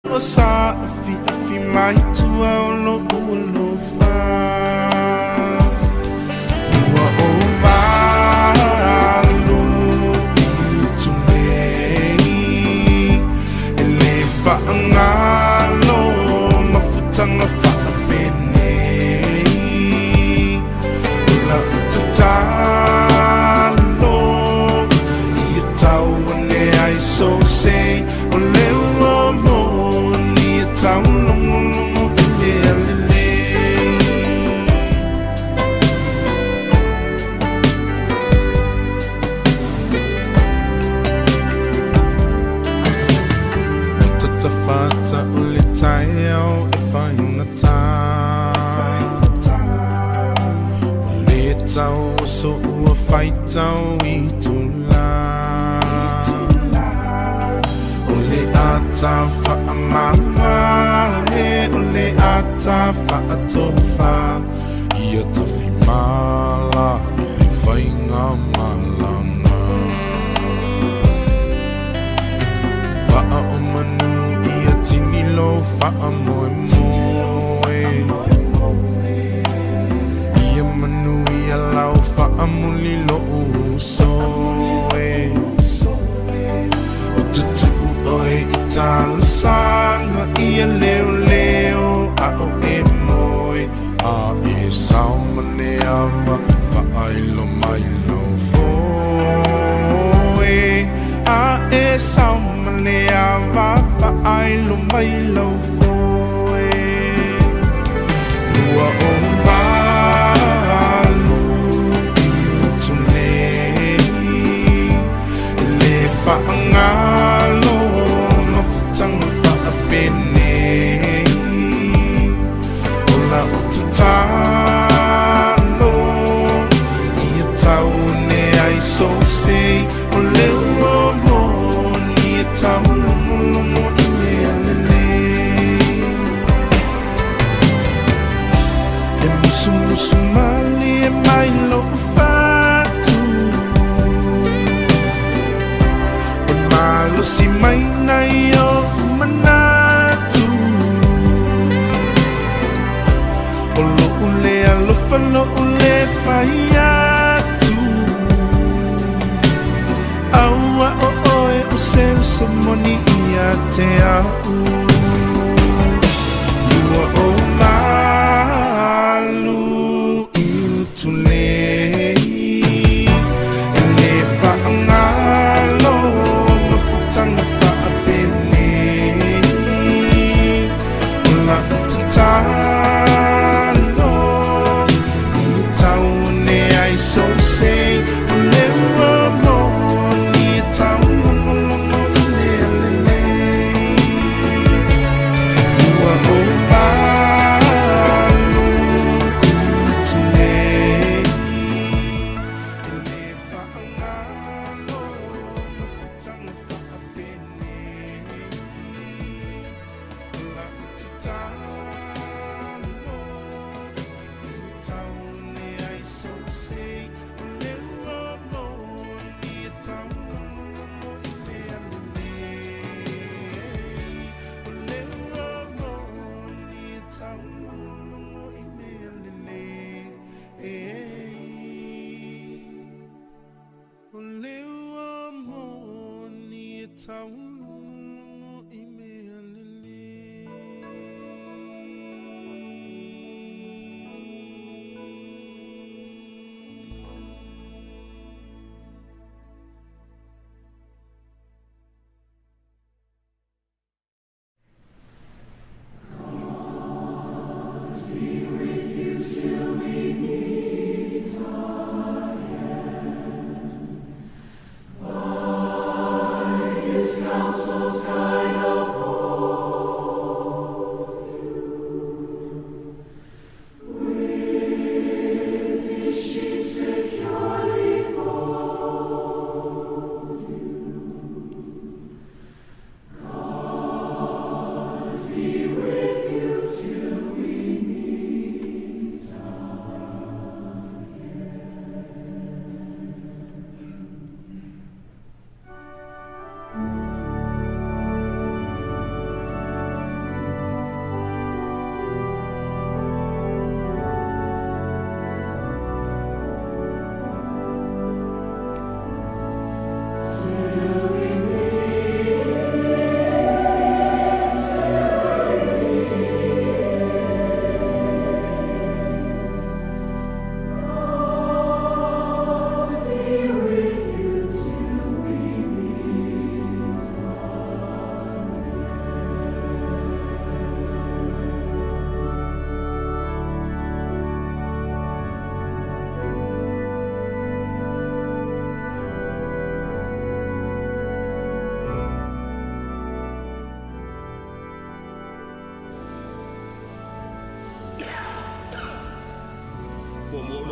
Sa fi mai tua lo lo fa wa o va lo tu me le fa ngalo mafutanga fa bene la ta lo you tau ne I so say o le mo tau longo le alele Tata fata o le tai au e whai ngata O le tau o so ua whai tau I tula O le ata wha amama Ole ata whaatofa Ia tawhi mala Ile whainga malanga Wha o manu Ia tinilo wha moe moe Ia manu ia lau wha muli lo usoe O tutu oe I tala sanga Ia leo leo a o e moe a e sao mane ama whaailo mai lo foe a e sao mane ama whaailo mai lo foe lua o malu tu nei le whaangalo mafutanga whaapene Talo Ia tau ne ai so sei O leo mo Ia tau lomo I me alele E musu mali e mai lo fatu E malo si mai nai o manatu Ule alofa lo ule faiatu Aua o oe o se usomoni ia te au Lua o malu iu tulei Ele whaangalo mafutanga whaapene Ula utata So say, leo mo ni tau longo le le Ua o malu kutulei Ele whaangalo mafutanga whaapene La utatalo Tau ne ai so say Is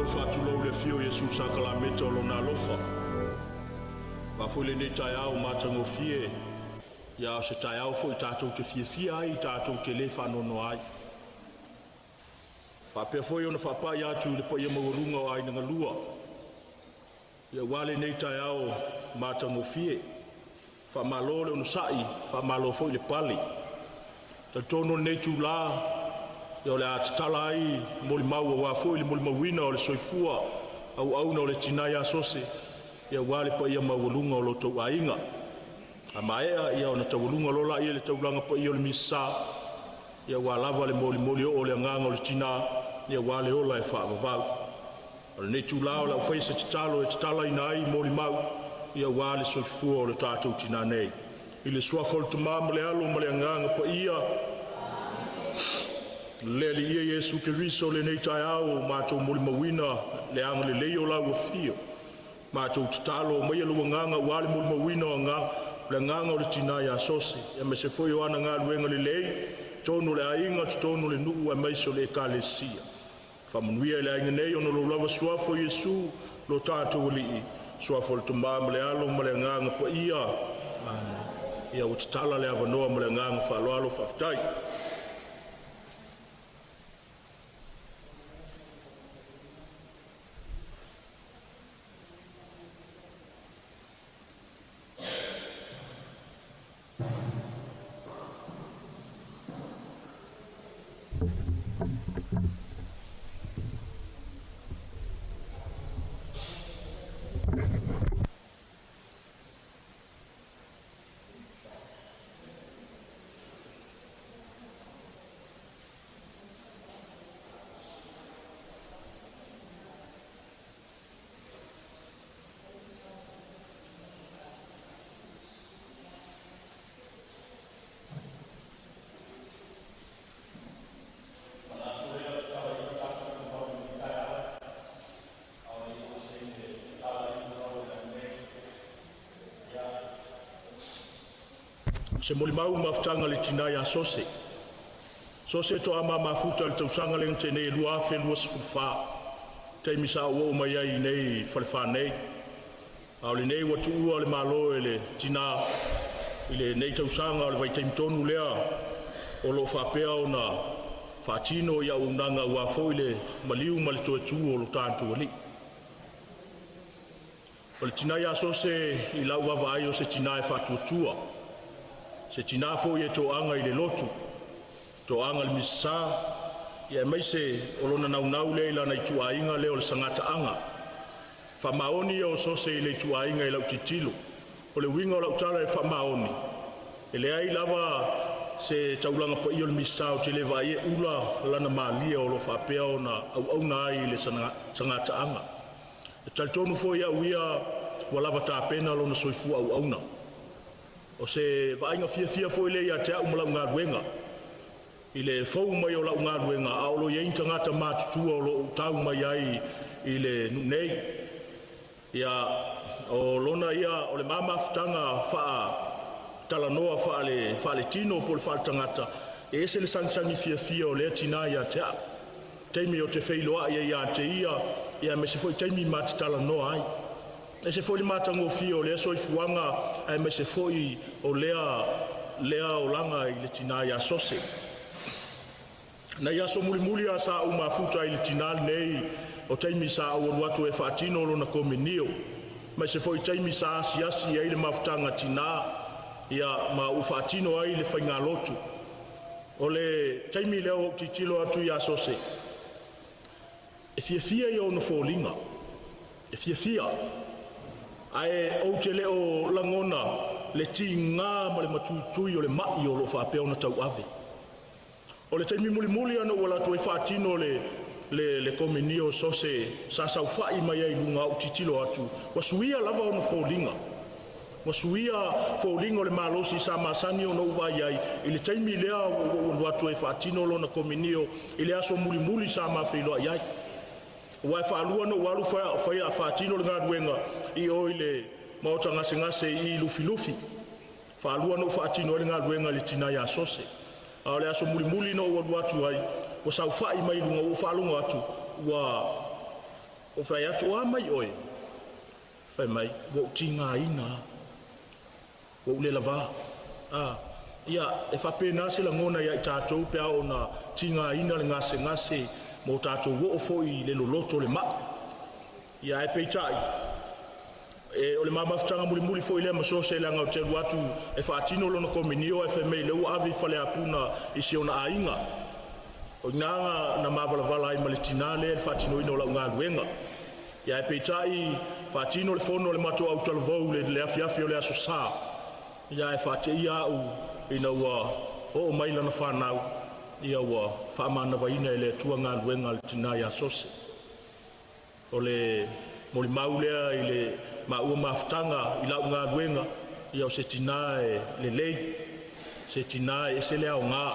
lo whaatulau le fio Iesu sa kalameta o lona alofa. Wafule ne tai au matango fie. Ia o se tai au fo i tātou te fia ai, tātou te le whanono ai. Whapea foi ona whapai atu le pa ia maurunga o ai nga lua. Ia wale nei tai au matango fie. Whamalo le ono sai, whamalo foi le pali. Ta tono nei tu la, ia o le atatala ai, moli maua wa foi le moli mawina o le soifua, au auna o le tinai asose, ia wale pa ia maurunga o lo tau ainga. A maea ia ona tawalunga lola ia le taulanga pa ia o le misa, ia walawa le moli o le anganga o le tina, ia wale ola e whaavavau. O le nei tu la o la ufaisa titalo e titala ina ai moli mau, ia wale soifua o le tātou tina nei. I le suafol tuma ma le alo ma le anganga pa ia, le li ia Iesu Keriso le nei tai au mātou moli mawina le anga le leo lau o fio. Mātou titalo ma ia lua nganga wale moli mawina o nganga, le nganga o le tina ia sose, ia me se foi o ana ngā luenga le lei, tonu le ainga, tonu le nuu a maiso le kalesia. Whamanuia le ainga nei, ono lo lava suafo Iesu, lo tātou li, suafo le tumba ma le alo ma le nganga pa ia, ia o tatala le avanoa ma le nganga whaaloalo whaftai. Se moli mau mafutanga le tina ia sose. Sose to ama mafuta le tausanga le ngtene lua afe lua sifufa. Te misa ua mai ai nei whalefa nei. Au le nei watu ua le malo e le tina ile nei tausanga le vai taimtonu lea o lo whapea o na whatino ia unanga ua fo ile maliu ma le tuetu o lo tāntu ali. O le tina ia sose i lau wawa ai o se tina e whatuatua. Se tina fo ye to anga i le lotu, to anga le misa, ia mai se olona nau le ila na i tua inga leo le sangata anga. Fa maoni o so se ile tua inga i lau titilu, o le winga o lau tala e fa maoni. E le ai lava se taulanga pa iyo le misa o te le vai e ula lana malia o lo fa pea o na au na ai le sangata anga. E taltonu fo ia uia walava ta pena lo na soifua au na. O se vainga fia foi le ia te au mala ngā ruenga. I le fau mai o la ngā ruenga, a o lo ia intangata mātutua o lo tau mai ai i le nunei. Ia o lona ia o le mamafutanga faa talanoa faa le tino po le faa tangata. E ese le sansangi fia o le tina ia te au. Teimi o te whailoa ia te ia me se foi teimi mati talanoa ai. E se foi matango fio o lea soifuanga ai me se foi o lea o langa i le tina ia sose. Na ia so muli a sa u mafuta i le tina nei o teimi sa o watu e whaatino lo na kominio. Ma se foi teimi sa asiasi ai le mafutanga tina ia ma u whaatino ai le whainga lotu. O le teimi leo o titilo atu ia sose. E fia i o na fōlinga. E fia. Ai o te leo langona le ti ngā ma le matutui o le mai o lo whapea na tau ave. O le teimi muli ana wala tu e whaatino le kominio sose sa sau whai mai ai lunga o titilo atu. Wasuia lava o na fōlinga. Wasuia fōlinga o le malosi sa masani o na uwai ai. I le teimi lea o watu e whaatino lo na kominio i le aso muli sa mawhiloa iai. Wai whaalua no walu whai a whaatino le ngā ruenga i oile maota ngase i lufi. Whaalua no whaatino le ngā ruenga le tina ia sose. A le aso muli no wadu atu ai, o sau whai mai lunga o whaalunga atu, o fai atu a mai oe fai mai wo tinga ina wo le lava ia e fa pena se la ngona ia tatou pe ona tinga ina le ngase mo tatou wo foi le loloto le ma ia e peitai e o le mama ftanga muli foi le maso se la ngau te watu e fa tino lo no kominio e fe mai le u avi fale apuna i se ona ainga o nanga na mavala ai malitinale fa tino ino la nga luenga ia e peitai fa tino le fono le mato au talvou le afiafi o le asosa ia e fa te ia u ina ua o mai lana whanau ia ua whaamana waina ele tua ngā luenga le tina ia sose o le moli maulea i le maua maftanga i lau ngā luenga ia o se tina e le lei se tina e se lea o ngā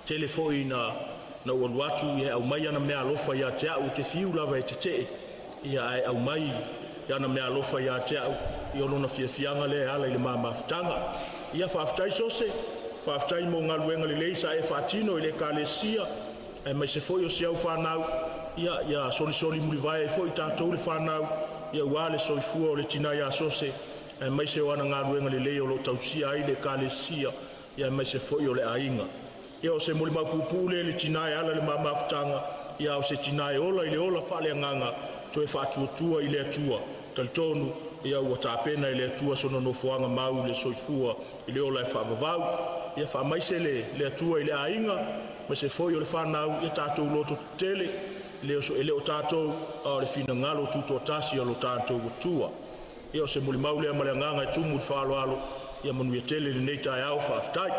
telefoi na ua luatu ia au mai ana mea alofa ia te au te fiu lava e te te ia e au mai ana mea alofa ia te au i olona fiafianga le ala i le maftanga ia whaftai sose whaftai mo ngā luenga le leisa e whatino i le kālesia e mai se foi o siau whanau ia soli muri vai e foi tātou le whanau ia ua le soifua o le tina ia sose e mai se wana ngā luenga le lei o lo tausia ai le kālesia ia mai se foi o le ainga ia o se moli maupupu le tina e ala le mamafutanga ia o se tina e ola i le ola whale anganga to e whatuatua i le atua talitonu ia ua tāpena i le atua sono no fuanga mau le soifua i le ola e whaavavau ia whaamaise le atua i le ainga ma se foi o le whanau ia tātou loto tele ele o tātou o le fina ngalo tuto tasi o lo tātou atua ia o se muli maulea male anganga e tumu i whaaloalo ia manuia tele le nei tai au whaafitai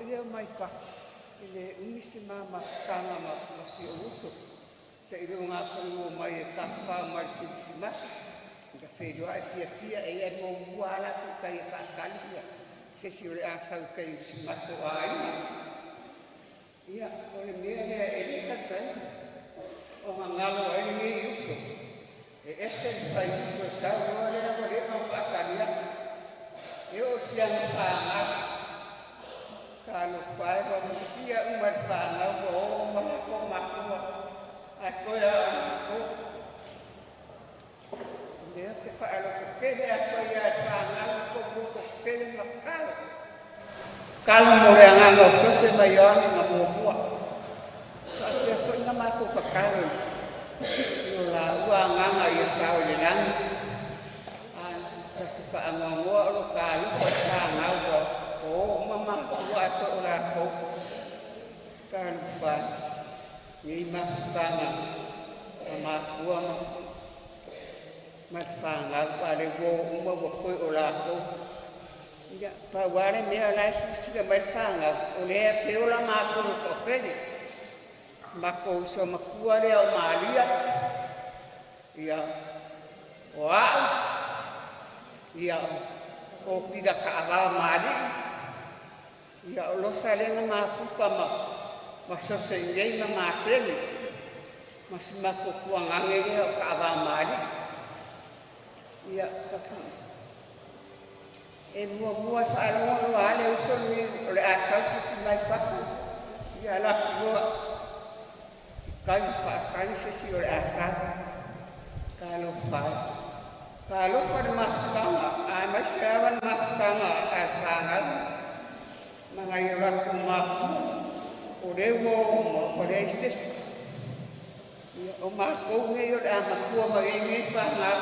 leo mai fa. Ele umisi mama kanga ma si uso. Se ile nga fo mai ka fa mai Krismas. Ga fe do ai fia e mo wala ku kai ka kalia. Se si ole asa kai si mato ai. Ia, ole mea ele ka tai. O ngalo ai ni uso. E ese fai uso sa ole ole ka fa kalia. Eu se anfanga kalau pai manusia umat fanga bo malako makua aku ya aku dia ke falo ke aku ya fanga ko buko ke makal kalau morangan so se mayon na buwa tapi aku na mako kakal yo la uanga ya sao le nan Paangawa lo kalu paangawa oh mama tua to ora ko kan fa ni ma panga mama tua ma panga pare go uma go ko ora ko ya pa wale me ala si ga ma panga o le fe ola ma ko ko pede ma ko so ma kuare o malia ya wa ia o pida kaava mali ia lo salenga mafuka ma so sengei ma sele mas mako kuangange o kaava mali ia kapu e mua fa lo ale uso ni le asal si mai paku ia la ko kan se si o asal kalau fa kalau pada mahkamah, masyarakat mahkamah akan mengayuran rumah, udewo, udestis, umat kau ni amat kau mengingat banget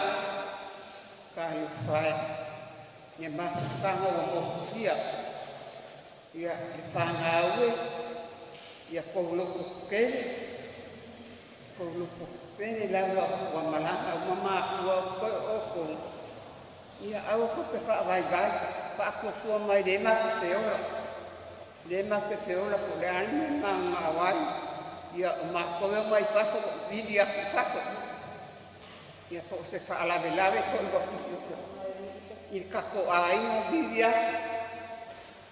kalau faham, nyamah mahkamah manusia, ya faham ya kau lukukan, kau lukukan. Pene lava wa malanga mama wa ko oko ia au ko ke fa vai pa ko ko mai de ma ko seola ko dan mama wai ia ma ko mai fa ko vidia fa ko ia ko se fa ala belave ko ko il ka ko ai mo vidia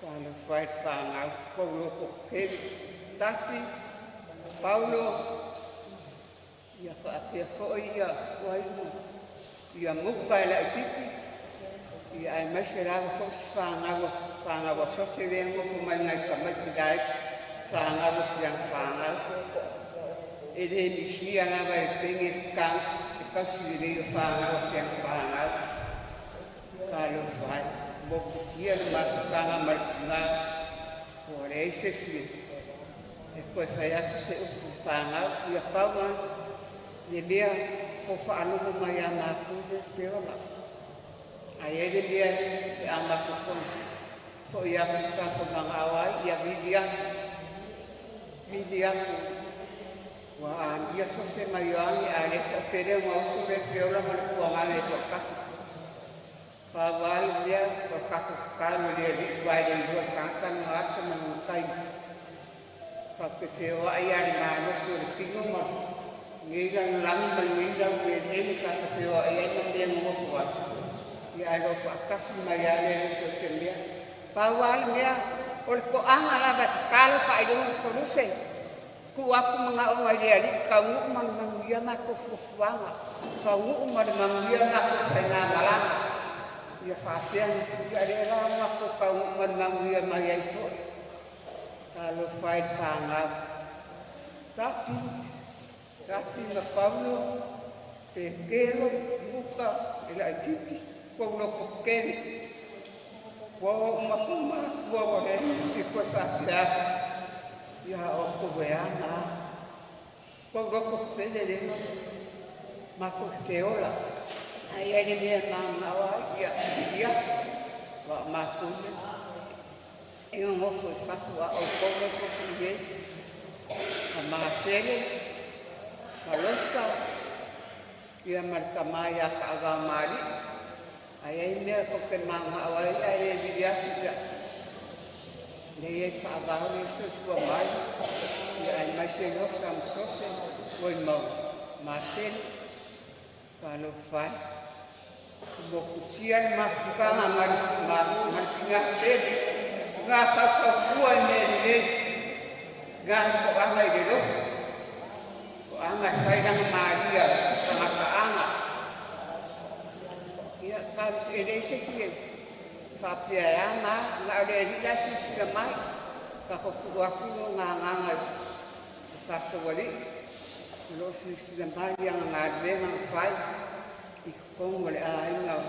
kalau vai pa nga ko ko ke tapi Paulo ia whaakia whoi ia waimu ia muka e lai tiki ia ai maise raga whosi whangawa sose rea ngofu mai ngai kamati dai whangawa siang whangawa e re ni sia nga vai penge kang e kausi reo whangawa siang whangawa kalo whai moku sia ni matukanga maritunga o reise sia e koe whai aku se upu whangawa ia pauma Dia ko faano mo maya maku de teola. Ai dia ama ko so ia ko fa mangawai ia vidia wa dia so se mayani ale ko tere mo so de teola mo ko ngale ko ka. Pa val dia ko ka ka dia di vai de do ka kan aso mo kai. Pa ke teola ia ni ma no so de tingo mo ngilang lang ngilang ini kata fio ai na dia ngofua ya ro akas mayale so semia pawal dia ol ko anga la kal fa ido ko nuse ku aku mangao mai dia di kau man mangia mako fuanga kau man mangia mako sana malanga ya fatian ya era mako kau man mangia mai fo kalau fight pangap tapi na Paulo pequeno buka ila tiki ko no kokeni wa makuma wa si ko sa ya o ko veana ko kokeni de mako teola ai ni dia mangawa ya wa mako e ngo fo fa wa o ko kokeni ma sele Malosa ia markamaya kaagamari ayai me ko ke manga awai ai dia Nei e whaavau le so tua mai. Ia ai mai se lo sam sose. Oi mau. Marcelo. Kalo whai. Mo kusian ma whukanga maripinga tēne. Ngā whakawhua ne. Ngā whakanga i le loko. Ko anga whairanga Maria. Sangata anga. Ia kāmis e reise sie. Whapea ea mā, ngā ore rila sisira mai, ka hoku aku no ngā nganga o kātawari. Lo sisira mai anga ngā renga whai, i kongo le a inga o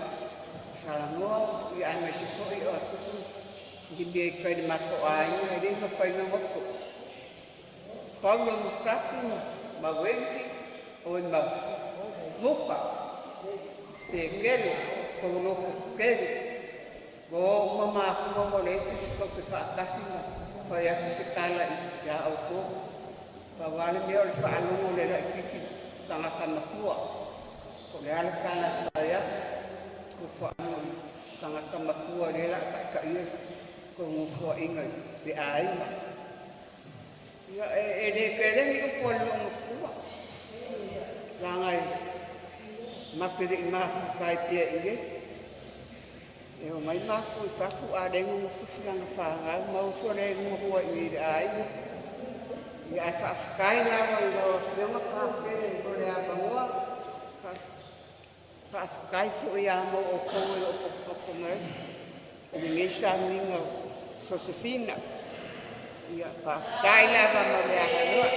Salangoa, i ai mai se fōi o atuku, i mea i kairi mato a inga, i reima whainga mofo. Paulo mutaku, ma wenki, o i ma muka, te kere, ko loko kere. Ko mama aku mo le sisi ko te whaakasinga. Ko ia ku se kala i a au ko. Ka wale mea o le whaalongo le la ikiki tangata makua. Ko le ala kala whaia. Ko whaalongo tangata makua le la ka ia. Ko ngufua inga le a inga. Ia e le kerengi o ko le makua. Langai mapiri i mahu kai pia i e. E o mai māku i whafu a rengu mo fusilanga whāngau, mau so rengu mo hua i re ai. I ai whaafukai nawa i roa whionga pāpere i rore a bangoa. Whaafukai fu i a mo o kongo i o pokopoko mai. I ngesa minga Josefina. I a whaafukai nawa mo le a hanoa.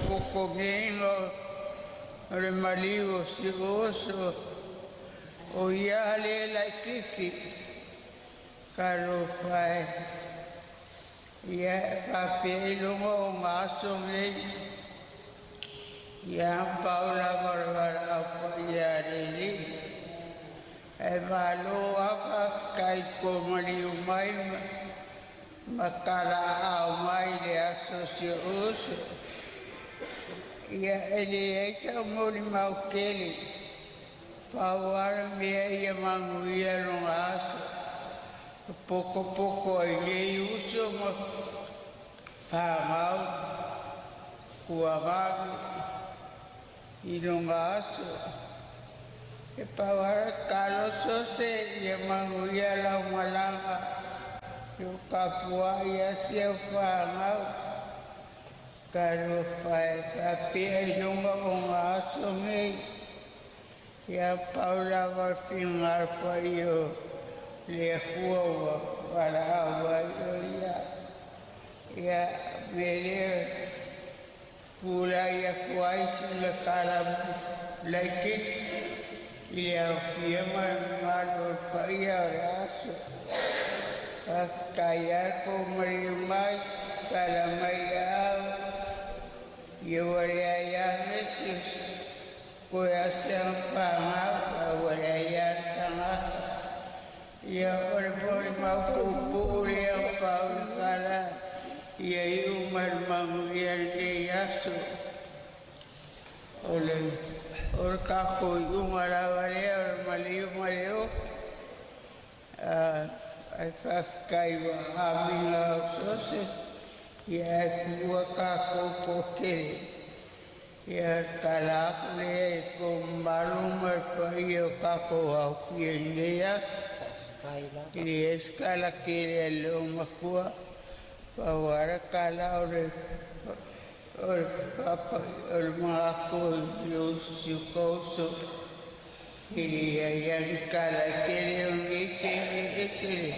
Poko gengo re maliu si oso o ia le la kiki karo fai ia pa pelo mo maso me ia paula barbara pa ia le e valo a kai ko maliu mai makala au mai le asocio oso. Ia ele eita mori mau kele. Pauara mea ia mangu ia ronga aso. Poko ele uso ma whamau kua magu i ronga aso. E pauara kaloso se ia mangu ia lau malanga. Yo kapua ia sia whamau. Karo whae whapea i nunga o ngā aso mei. Ia paula wa whingarpa i o le hua wa wala awa i o ia. Ia mere kura ia kuaisi le karamu laike. Ia whiema malo pa ia o le aso. Kaya ko marimai kalamai au. Ia wale aia mesis. Ko ia seang whamau, wale aia tangata. Ia wale mau kupu ule paulkala ia umar manguian de yasu ole kako umara vale maliu malio ai kai wa hamila sose ia kuwa kako koke ia kala le ko malumar pa ia kako au fienea Kiri eskala kiri lo makua pawara kala ore papa ore mako yo sukoso kiri ayang kala kiri ongi kiri ekiri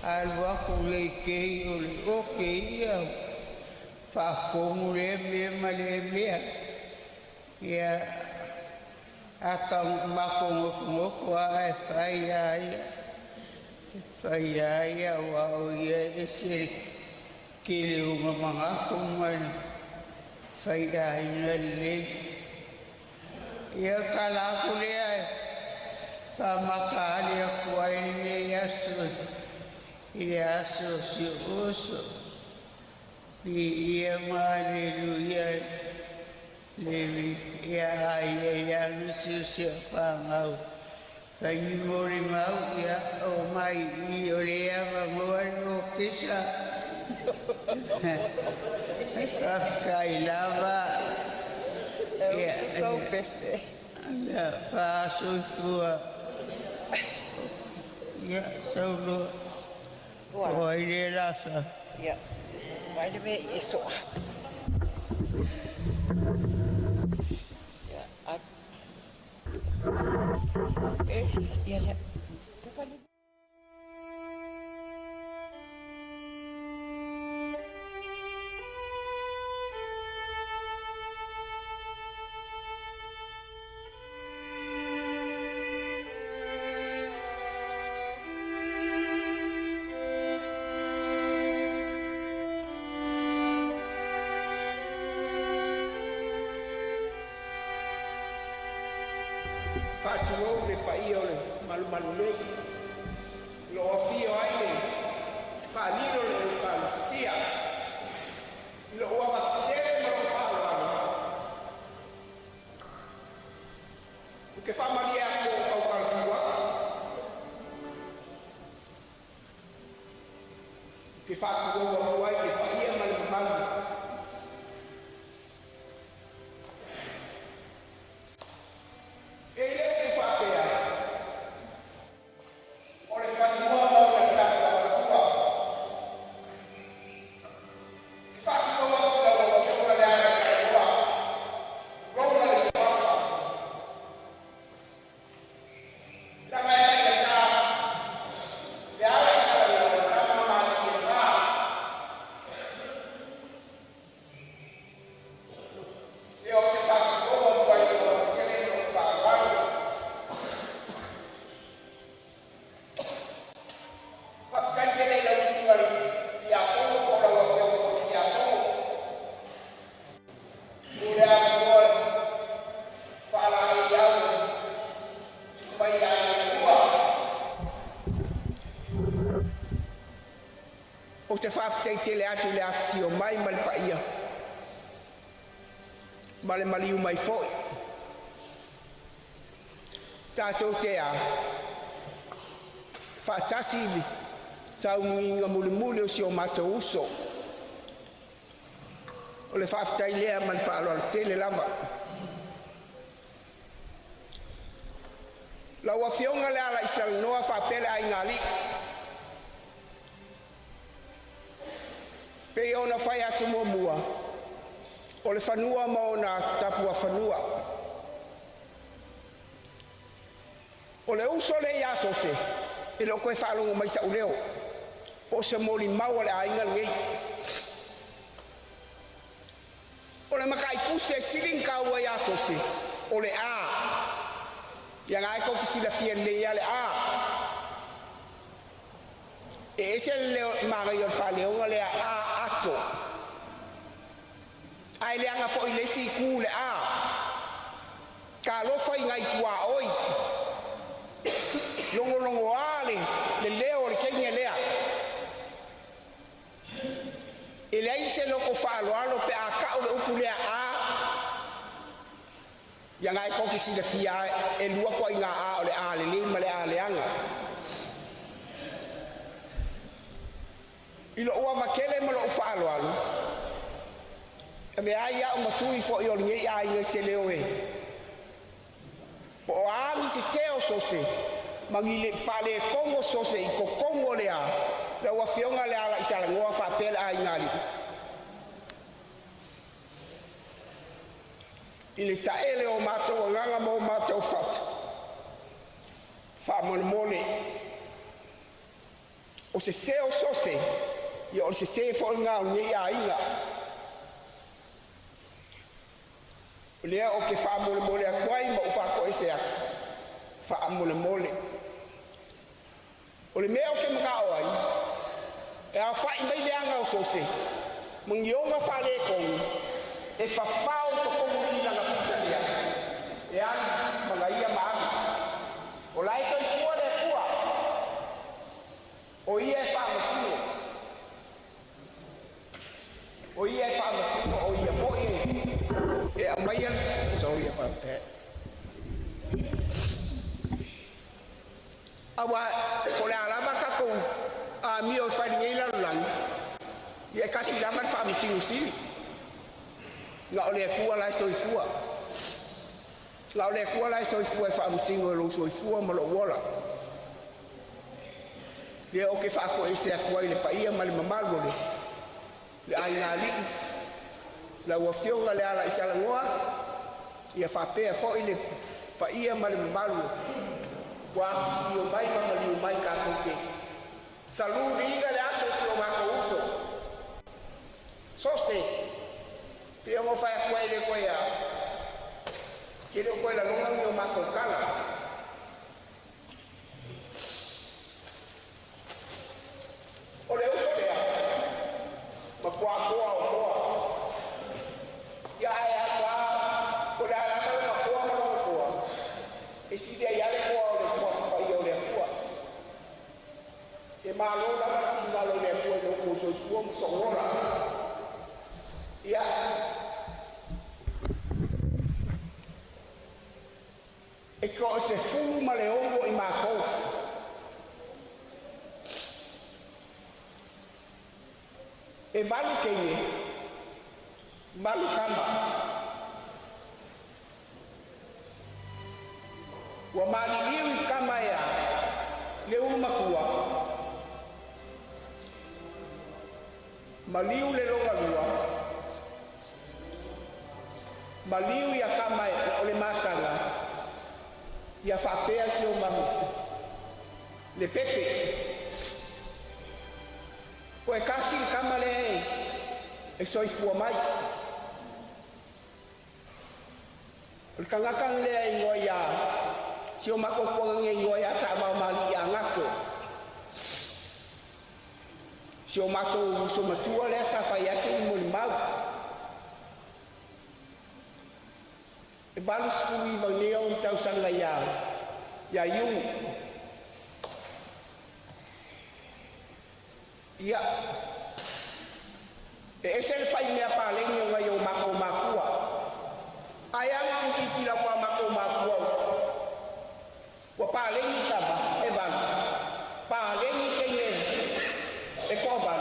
alwa kule kiri ore oke ya fako mure me male me ya akang mako ngofo ai fai ai Faya wa ya esir kiri mga kuman faya inali ya kala kuliya pamakali ako ay yaso si uso iya maliluya lewi ya ayayang siya pangaw Kami mori mau ya, oh mai iorea banguan okisa. Kafkai lava. Ya, kau peste. Ya, pasu sua. Ya, solo. Oh, ini rasa. Ya, mana me esok. Ya, ya. Fatuo le pai ole malu le lo fio ai fa liro le palsia lo wa te mo fa o que fa maria ko ka kalua que fa ko wa ai le pai malu O te whaaftei atu le awhio mai mali pa ia. Male maliu mai foi. Tātou te a. Whaatasi iwi. Sa unguinga muli o si o mato uso. O le whaaftei lea mali whaaloa tele lava. La ua fionga le ala Israel noa whaapele ai ngali. Pei ona whai atu mua. O le whanua ma ona tapua whanua. O le uso le iaso se. E lo koe whalongo mai sa ureo. Po se mori mau le ainga ngei. O le makai puse sirin kaua iaso se. O le a. Ia ngai ko ki sila fia le ia le a. E ese le magai o whaleonga le a ato. Ai le anga fo i le si ku le a. Ka lo fai ngai kua oi. Longo ale le leo le kenye lea. e lei se lo ko whaaloalo pe a ka o le upu lea a ia ngai koki si le fia e lua ko i ngā a o le a le lima le a le anga i lo ua vakele ma lo whaaloalo e me ai a o masui fo i o ngei a inga se leo e o aangi se seo sose mangi le whale kongo sose i ko kongo le a le ua fionga le ala i sala ngoa whapele a ingali i le taele o mātou nganga mo mātou whata whamone mole o se seo sose i o se se fo ngā ngei a inga o lea o ke whamone mole a kwai ma u whako e se a whamone mole o le mea o ke mga o ai e a whai mai leanga o sose mungionga whale kongu e whawhao to kongu i langa pisalia e ani mga ia maami o lai to i fua le fua o ia e whamatino o ia e whamatino o ia fo e a maia so ia whamatino awa o le alama kako a mi o wharingei lalulangi ia kasi laman whamatino sili nga ole kua lai so ifua la ole kua lai so ifua fa musingo lo so ifua mo lo wala le o ke fa ko ese akua ile pa ia mal mamalgo le ai ngali la wa fionga le ala isala ngoa ia fa pe fo ile pa ia mal mamalgo wa io mai mamali mai ka ko ke salu riga le aso so ma ko uso so se pia mo fa kwa ile kwa ya kile kwa la longa mi o mako kala ole uso ya ma kwa o ya ya kwa o la la ma kwa ma kwa e si dia ya le kwa o le kwa pa yo le kwa e ma lo la ma si la lo le kwa no ko so kwa mo so ora ya e ko se fu ma le ongo i ma ko e valu kenye valu kamba wa mali liwi kama ya le uma kuwa maliu le longa lua maliu ya kama ole masala ya fapea si o mamis le pepe ko e kasi kama le e soi fu mai o kangakang le ai ngoya si o mako ko nge ngoya ta ma mali ya ngako si o mako so matua le sa fa ya ke mo mau e balu sui va leo tau sanga ya yu ya e ese fai me pa lengo nga yo mako makua ayanga ngikila kwa mako makua wa pa lengi taba e ba pa lengi kenye e ko ba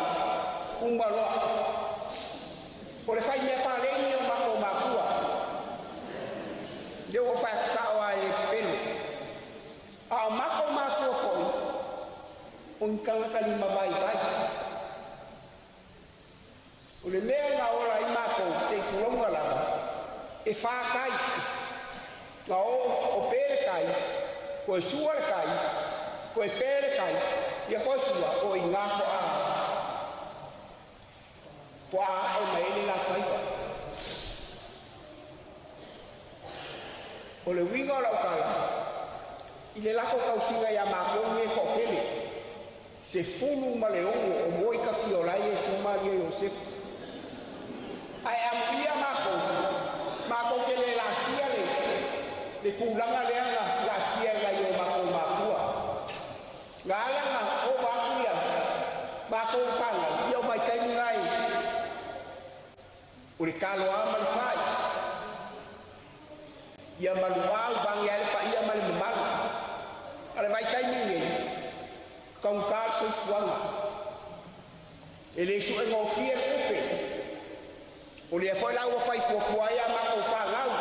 umbalo por fai me pa lengo mako makua de o fa tawa e pelo a mako mako fo un kanga kali mabai bai o le mea nga ora i mako se kulonga la e fa kai nga o pere kai ko suar kai ko pere kai ya ko sua o inga ko a kwa e mai la fai o le winga la kala ile la ko kausinga ya mako nge ko kele se fulu maleongo o moi ka fiola e so mario Joseph ai amplia mako kele la sia le kulanga le anga la sia ga yo mako makua ngala nga o bakuya mako fanga yo mai kai ngai o le kalo ama le fai ia maluau bangi ale pa ia mali malu ale vai tai ni kong kar so fuanga ele su e ngofia kupe o le foi la o fai fo ia ma ko fa ngau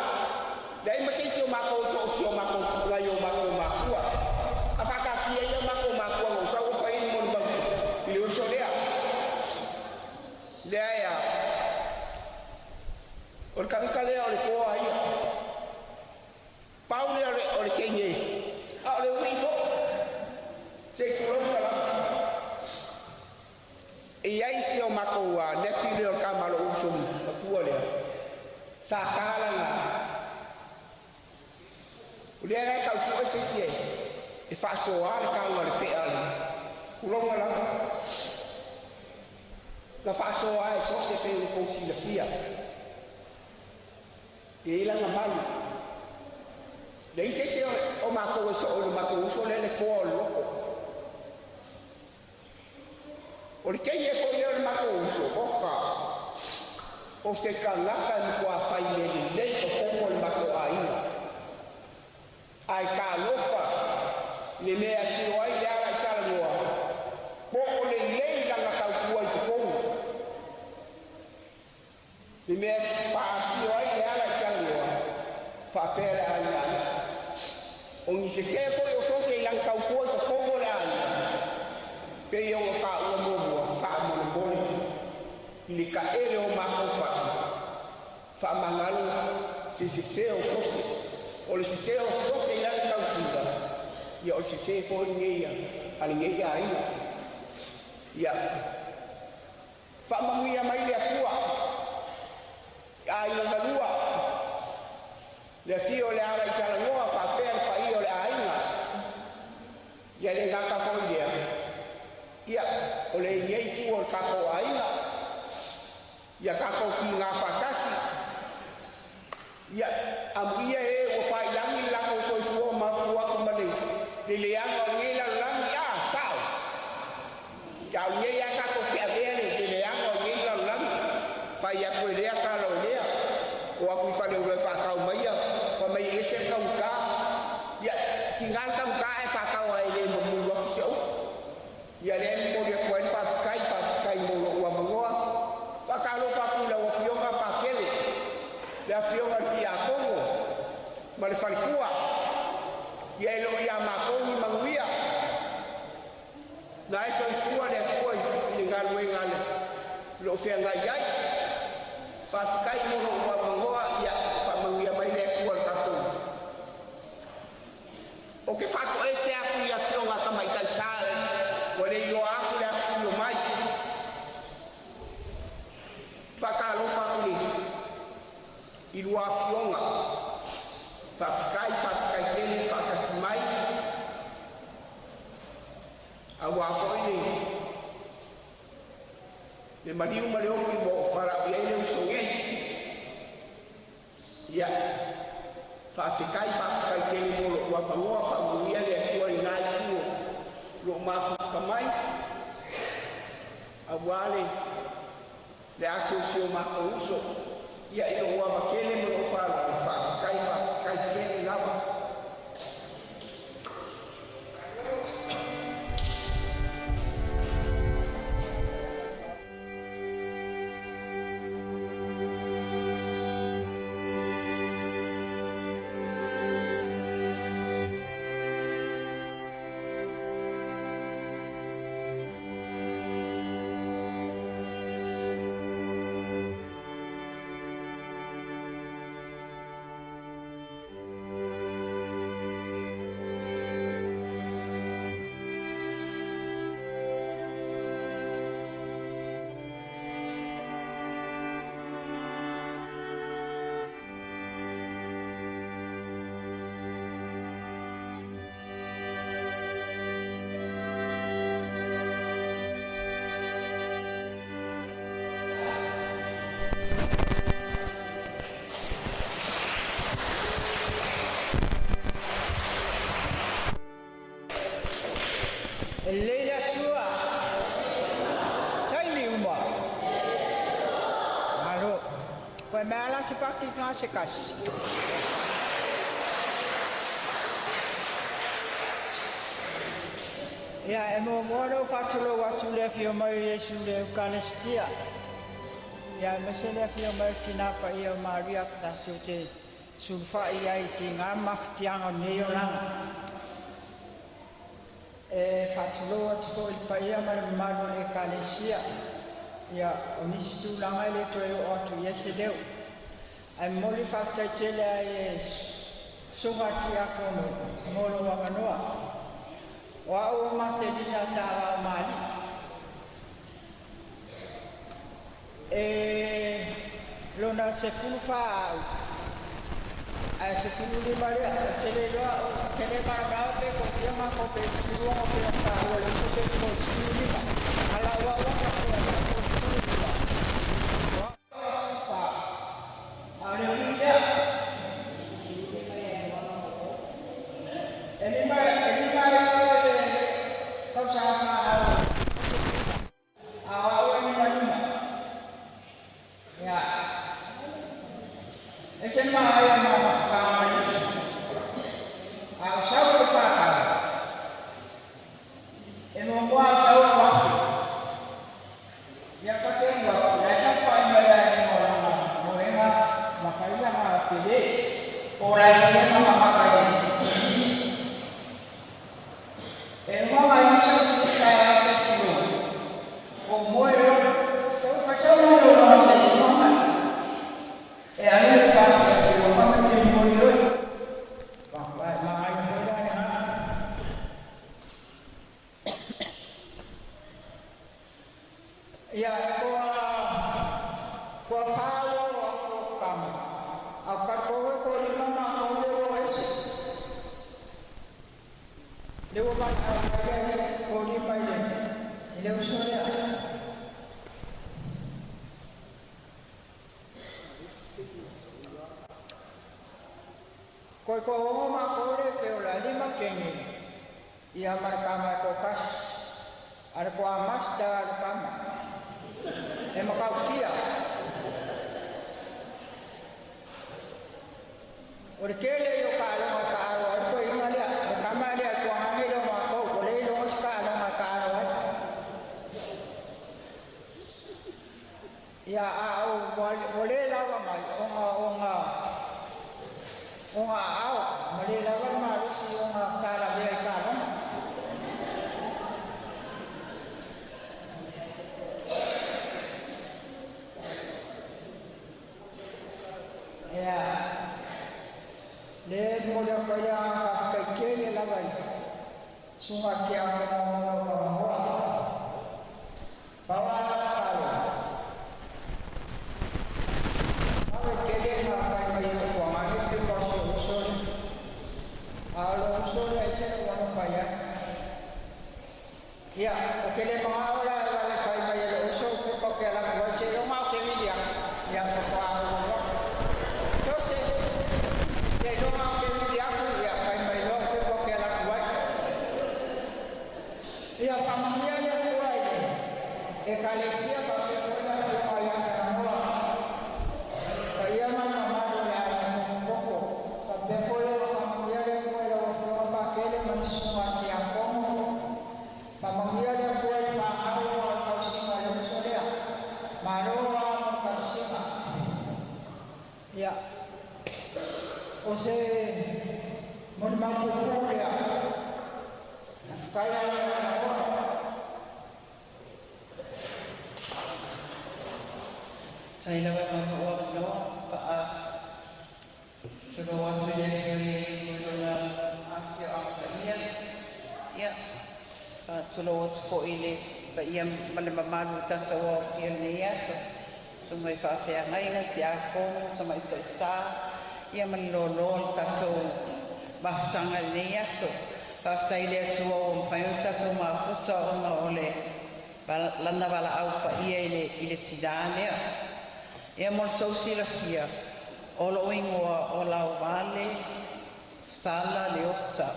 dai ma se o ma ko so ma ko la yo ma ko ma ku afa ka ki ia ma ko o sa o fai mo ba ile o so lea ya o ka le o le ko ai Pauli ole kenye ole wifo se kulonga la e ai si o makoa ne fili o kamalo usum ku ole sakala na ule ai ka fu se si e fa so ale ka ngale pe ale kulonga la fa so ai so se pe ko si la fia e la ngamalu le ise se o mako so o mako so le ko lo o le ke ye fo le mako so o ka o se ka la ka ni ko afai le o ko le mako ai ka lo fa le me a si o ai ya la sa lo po o le la nga ka ku ai ko le me fa si o ai ya la sa lo fa pera ai o ni se fo yo so se lang kau ko ko la pe yo ka o mo fa mo mo ni ka ele o ma ko fa mangalo se o so se o le se o so se lang kau tida ya o se fo ni ya ali nge ya ai ya fa ma ya mai le kuwa ai la lua le fio le ala isa la ngoa fa pe pa io le ainga ya le ngaka fo dia ia o le yei ku o ka ko ainga ya ka ko ki nga fa kasi ya amia e o fa yangi la ko so so ma ku ko mane le anga ngi la lang ya sa ya ye ya ka ko pe ave le anga ngi la lang fa ya ko le ka lo le o aku fa le o fa ka mai fa mai ese ka ya tinggal ka e fa ka wa le mo mo lo so ya le mo le ko fa kai mo lo wa mo fa ka lo fa ku la o fio ka pa kele la fio ka ti a kongo ma le fa kuwa ya lo ya ma ko ni manguia na eso fuwa le ko ni ngal we ngal lo fe ngai yai fa kai mo lo wa mo ya fa manguia mai le ko ka ko o que fato ese aku ya fionga kama ikaisale wale yo aku ya fio mai fakalo fakuli ilua fionga fakai tele fakasimai awa foi le mariu maleo ki bo fara ya ile usonge ya fakai tele mo wa pangoa fa muia le ko ina ku lo mafu kamai awale le aso ma uso ya ilo wa makele mo fa kai tele lava me ala se paki nga se kasi. Ia, e mo moro whatulo watu le fio mai Yesu le Eukaristia. Ia, me se le fio mai tinapa ia Maria tatu te sulfa ia i ti ngā maftianga neo langa. E whatulo watu ko i pa ia mai maru le Eukaristia. Ia, o nisi tu langa le to e o atu Yesu leo. Ai moli whaftai tele ai e sunga ti ako molo wanganoa. Wa o maselina tara mali lona se fulfa a se fululi mari tele do tele barga pe ko tema ko pe suru o pe ta o le ko pe ko suru ala wa ko fa ale ida tasa o fiona so so mai fa fe ngai na ti ako so mai to sa ia man lo lo tasa ba tanga ni so fa ta ile tu o fa yo tasa ma futa o na ole lana bala au pa ia ile ti dane ia mo so si la fia o lo ingo o la vale sala le ota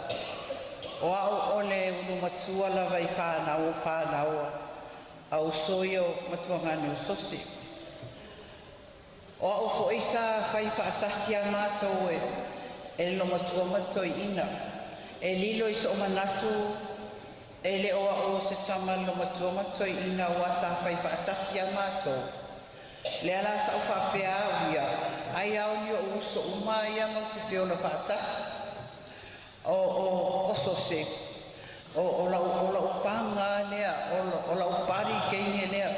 o ole unu matua la vai fa na au soio matuanga ni sosi O au fo isa fai whaatasia mātou e lo matua matoi ina. E lilo iso o manatu e le oa o se tama lo matua matoi ina o asa fai whaatasia mātou. Le ala sa o whapea au ia. Ai au mio uso uma ia mau te whio na whaatasi. O sose. O la upanga lea. O la upari keinge lea.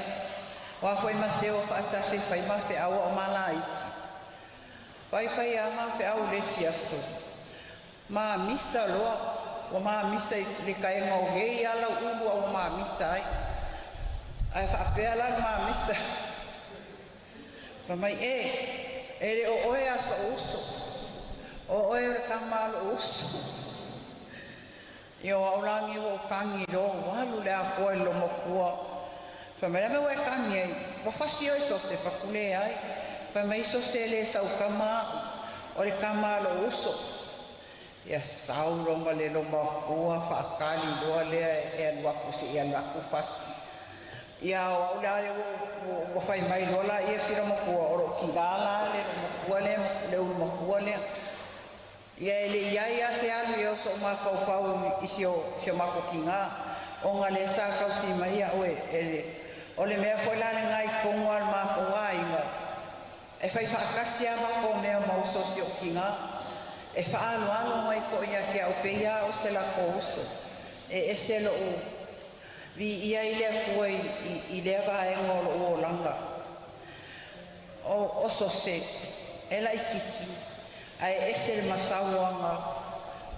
Wa foi mateo whaatasi fai mawhi awa o mala iti. Fai a mawhi au lesi aso. Ma misa loa. O ma misa le kaenga o gei ala ulu au ma misa ai. Ai whaapea la ma misa. Mai ele o oe aso uso. O oe re kamalo uso. Io aulangi o kangi do walu le a koe lo mokua. Whamera me ue kangi ai. Wafasi oi so se whakule ai. Whamei so se le sau kama o le kamalo uso. Ia sau ronga le lo mokua whaakali doa lea e anuaku se i anuaku fasi. Ia o aulare o fai mai lola ia sira mokua oro ki gala le mokua le mokua le ia ele ia se alu ia so ma fau isi o se mako kinga o nga le sa kau si mai o ele o le mea foi la ngai kongo al ma ko ai ma e fai fa kasia ma ko mea ma so si o kinga e fa alu mai ko ia ke au pe ia o se la ko uso e se lo vi ia ile kuai i le va e ngolo o langa o so se ela ikiki ai esel masawanga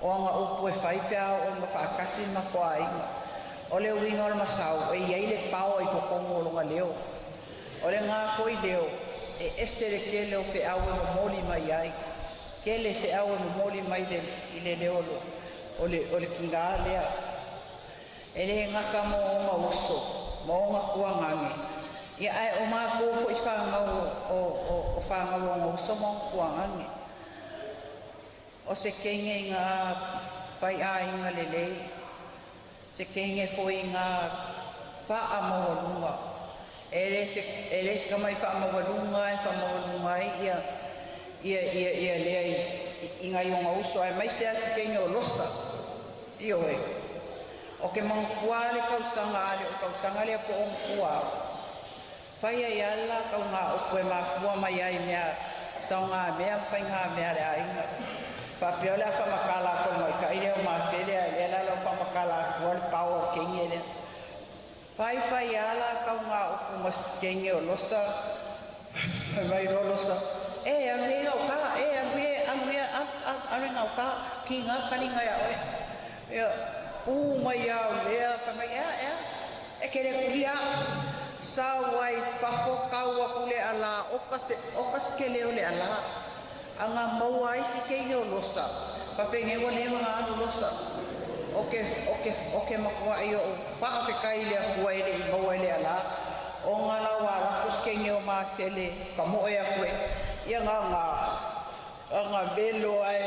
o nga upu e fai pea o nga whaakasi ma ko ai o le winga o masaw e ia ile pao i kokongo o nga leo o le ngā foi leo e esele ke leo fe awe mo moli mai ai ke le fe awe mo moli mai le leo o le kinga lea ele ngaka mo ma uso mo nga kuangange ia ai o ma ko fo ifanga o fanga o uso mo kuangange o se kenge nga pai ai nga lele se kenge fo nga fa amolunga ele se mai fa amolunga ia le inga yo nga uso ai mai se kenge o losa io o ke mangkua le kausanga ale o kausanga le ko ongkua fai ai ala kau ngā o koe mafua mai ai mea sau ngā mea fai ngā mea le ainga whapio le a whamakala ko mai ka ire o maasele a le ala o whamakala kua le pao o kengi ele fai ala kau ngā o ko mas kengi o losa mai ro losa angue o ka angue o ka ki ngā kaninga ya oe mai au lea whamai e kere kuria sa wai whafokau aku le ala okas ke leo le ala anga maua isi ke i o losa whapenge wane mga anu losa oke makua i o paafekai le akua ele i maua ele ala o ngala wa lakus ke nge o maasele ka moe akue ia nga velo ai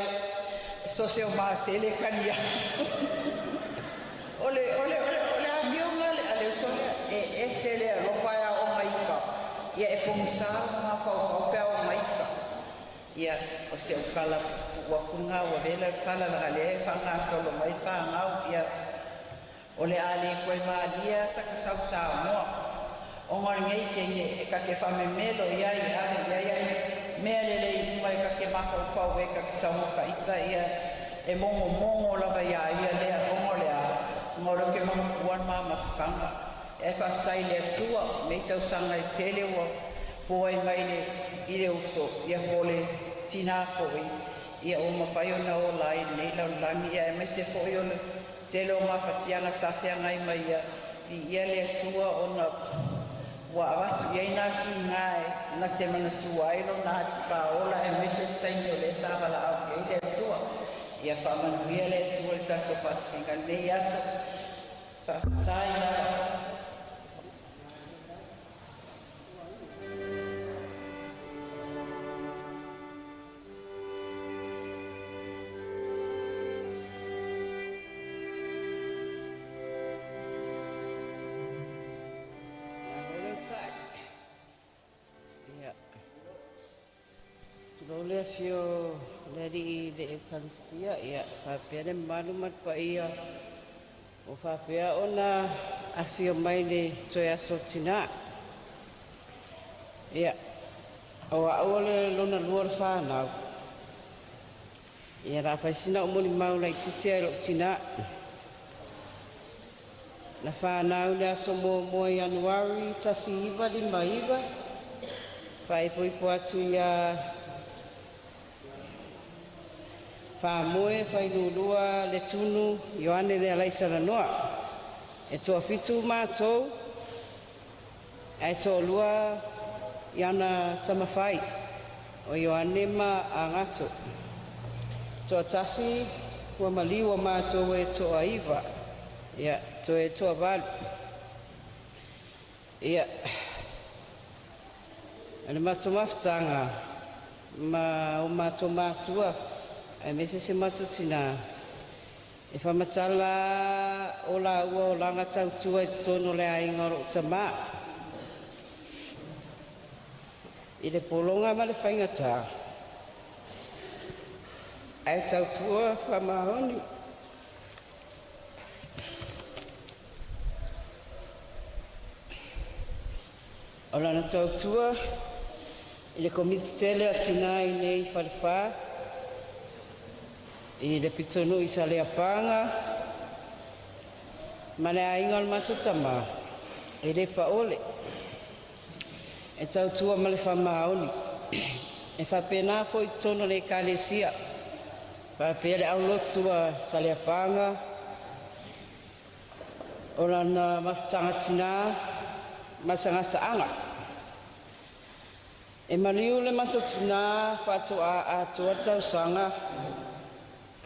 soseo maasele kania ole amionga ale so esele lo faya o maika ia e pomisa ma fa pe o maika ia o se ukala wa kunga wa vela fala la le fa nga solo mai fa nga ia ole ale ko malia sa ka sa mo o ngai ngai ke e ka ke fa me melo ia mele le mai ka ke ma fa we ka sa mo ka ika ia e mongo la va ia le o le ngoro ke mamuan mama whakanga e whaftai lea tua me tau sanga i tele ua fōai mai le i le uso ia kōle tina fōi ia o mawhai o na o lai nei lau langi ia e mai se fōi o le tele o mawhatianga sawhia ngai mai ia lea tua o na ua awatu iai nā ti ngai na te mana tua ailo nā ti paola e mai se taini o le sāwala au kei lea tua ia whamanuia le tua le tato whatisinga nei aso whaftai na Role fio dari le Eucharistia ia whapea malumat pa ia o whapea ona a fio mai le toi aso tina ia o a ole lona luar whanau ia ra whaisina o moni mau lai titia lo tina na whanau le aso mo Januari tasi iwa lima iwa whaipoipo atu ia Whamoe whailulua le tunu Ioane le alaisa la noa. E toa fitu mātou, e toa lua Iana Tamawhai o Ioane ma a ngato. Toa tasi ua maliwa mātou e toa iwa, ia toa e toa valu. Ia, ane mātou mafutanga, ma o mātou mātua, e mese se matutina e whamatala o la ua o langa tautua e tono le ainga o tama i le polonga ma le whaingata e tautua whamahoni o lana tautua i le komiti tele atina i nei whalewha i le pitonu i sa lea panga ma le ainga o matutama i le paole e tautua ma le whamaoni e whapena fo i tono le kalesia whapea le aulotua sa lea panga o lana mafutanga tina ma sangata anga e maliu le matutina whatua a atua tausanga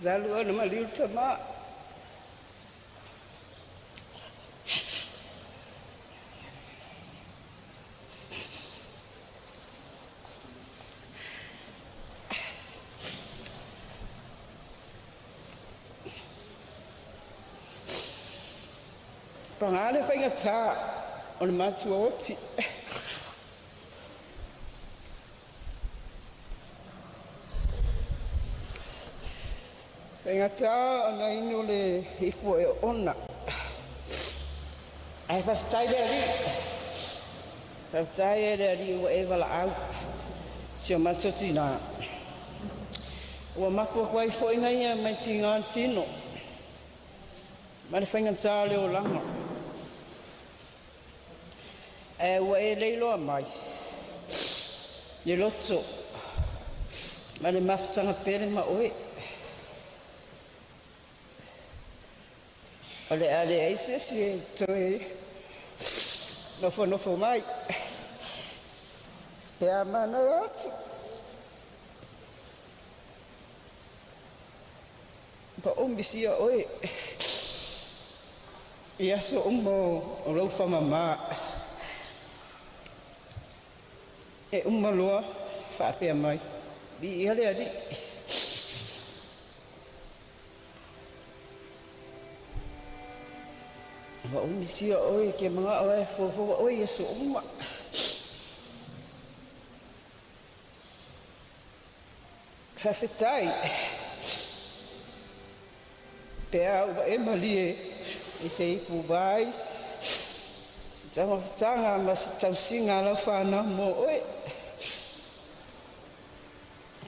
Zalu ana maliu tama. Pangale whaingata o le matua oti. Ngata ana ino le ipo e ona. Ai whaftai le ari. Whaftai le ari ua e wala au. Sio matotina. Ua makua kwai fo inga ia mai tinga tino. Ma le whaingata le o langa. E ua e leiloa mai. Le loto. Ma le mafutanga pere ma oe. Ale aise si toi nofo mai ya mana atu pa bisia oi ia so o lo fa mama e loa fa pe mai bi ale ali Wa umisia oi ke mga oe fo oi yeso umma. Fafetai. Pea ua e malie i se ipu vai. Si tanga ma si tausinga la whana mo oi.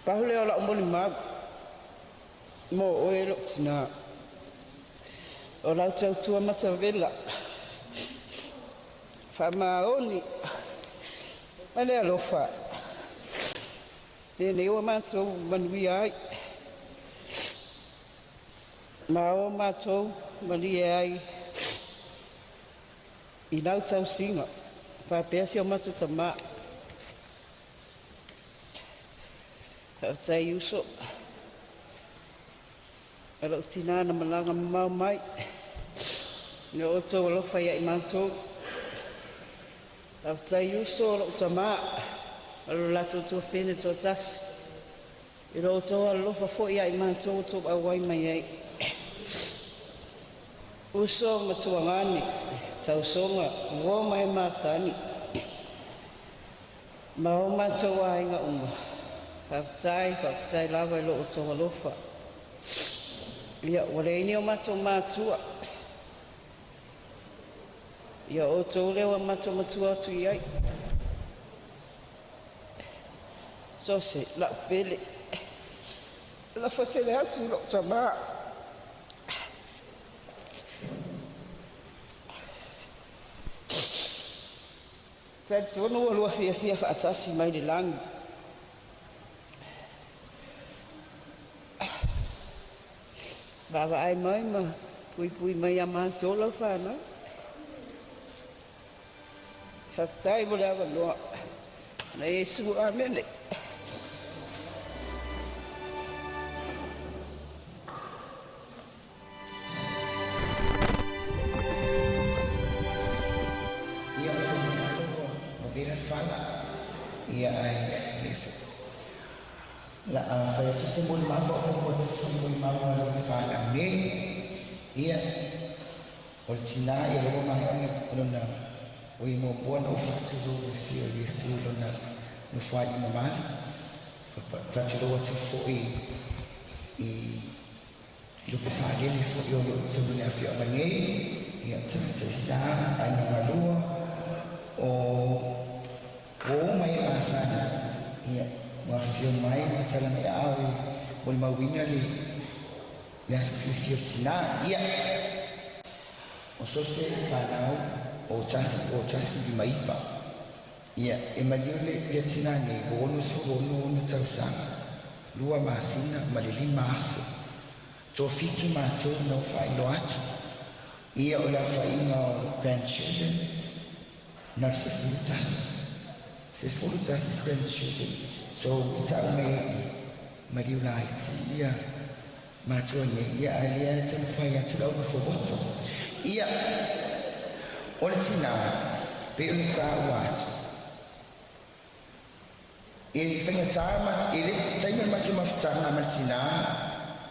Pahule o la umboli mag. Mo oi lo tina. O lau tautua matawela. Whamaoni. Mane alofa. Nene ua mātou manui ai. Mao mātou mani ai. I lau tausinga. Whapea si o mātou tama. Hautai uso. Alo tina na malanga mau mai. Ne oto alofa ia i mātou. Hautai uso alo tama. Alo lato tua whene tua tasi. I roto alofa fo ia i mātou to awai mai ai. Uso matuangani. Tausonga. Ngoma he māsani. Mao mātou a inga unga. Whaktai lawa I loo tonga lofa. Ia wale ini o mato mātua. Ia o tō leo mato matua atu iai. So se la pele. La whatele asu lo sama. Sa tono o lua fia whaatasi mai le langi. Baba ai mai ma pui mai a mātola whāna. Whaktai mo le awa loa. Na Yesu amene. Ia o tō tātou o vera whana. Ia ai lefu. La a whai tu se mui mawa o tu se mui mawa o le whana me. Ia o le tina ia loa mai anga rona o i mo buana o whakaturo o whio Yesu rona no whai i mamani. Whakaturo atu fo i lupe whanele fo i o lo tumune a whio mangei. Ia tata i sā ai na malua o mai a sana. Ia ma fio mai na talanga i awe o le mawina le aso fio tina. Ia o so se whanau o tasi di maipa. Ia e malio le tina ne o ono so ono tausanga. Lua masina ma le lima aso. Tō whitu mātou no whaino atu. Ia o la whainga o grandchildren. Nā se fulutasi grandchildren. So i tau mei la iti. Ia mātua ne ia alia tanu whai atu lau na whawoto. Ia o le tina pe o le tāu atu. E whainga tāu mat, e le taimar maki mawhitanga ma tina.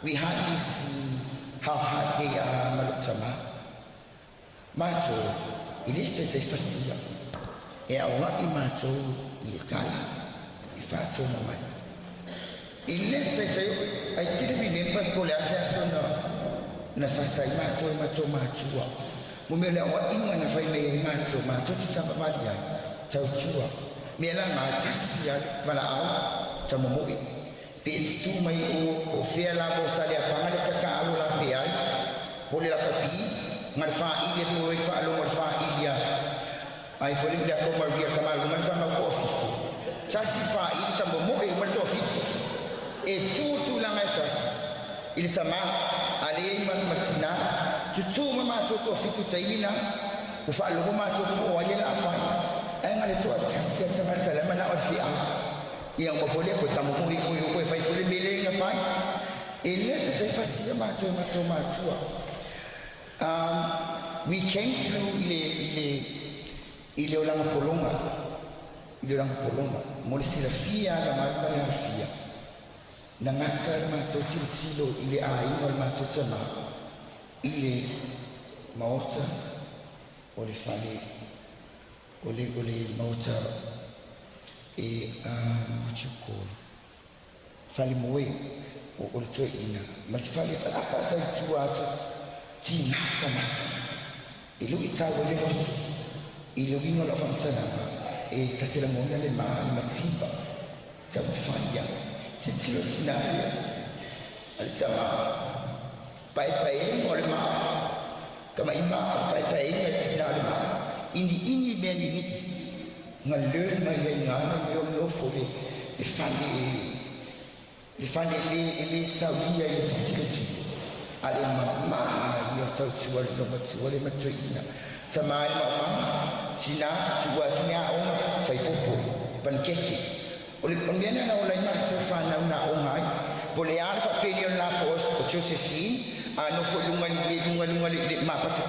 We hardly see how hard they are malutama. Mato, ili te fasia. E awa I mato I tala. I fato na mai. Ile te I didn't remember kole asa na sasa I mato matua. Mumele awa inga na fai me mato te saba malia. Tau chua. Mela ma tasia wala au tamomoi. Peti tu mai o fea la ko sale a panga le kaka alu la pe ai pole la kapi ngal fa ile no I fa lo ngal fa ilia ai fole le ko maria kama ngal fa ma ko fiko tasi fa ile tambo mo e ngal to fiko e tu la ngatasi ile tama ale man matina tu mama to fiko tailina u fa lo ma to ko wale la fa ai ngal to tasi sama salama na ofia yang mafole ko tamu ko fai fole mele nga fai ele te fasia matua we came through ile olanga polonga mo le sila fia la marma fia na ngata matua tilo ile ai mal matua tama ile maota ole fale ole maota e what you call fali moe o to ina mal fali fa pasa tu atu tina kama ilo itawo le ot ilo vino la fanzana e tasela mona le matsiba ta fanya tilo tina altama pai mo le ma kama ima pai tina le ma ini beni ngal le mai ngana yo fole le fani le tawia ye sitikati ale mama yo tawtua le matua le matuina tamai mama sina tua nya ona fai popo pankeki ole onena na ola ima tsafana una ongai pole ala fa pedion la pos o Josephine ano fo lunga le ma pati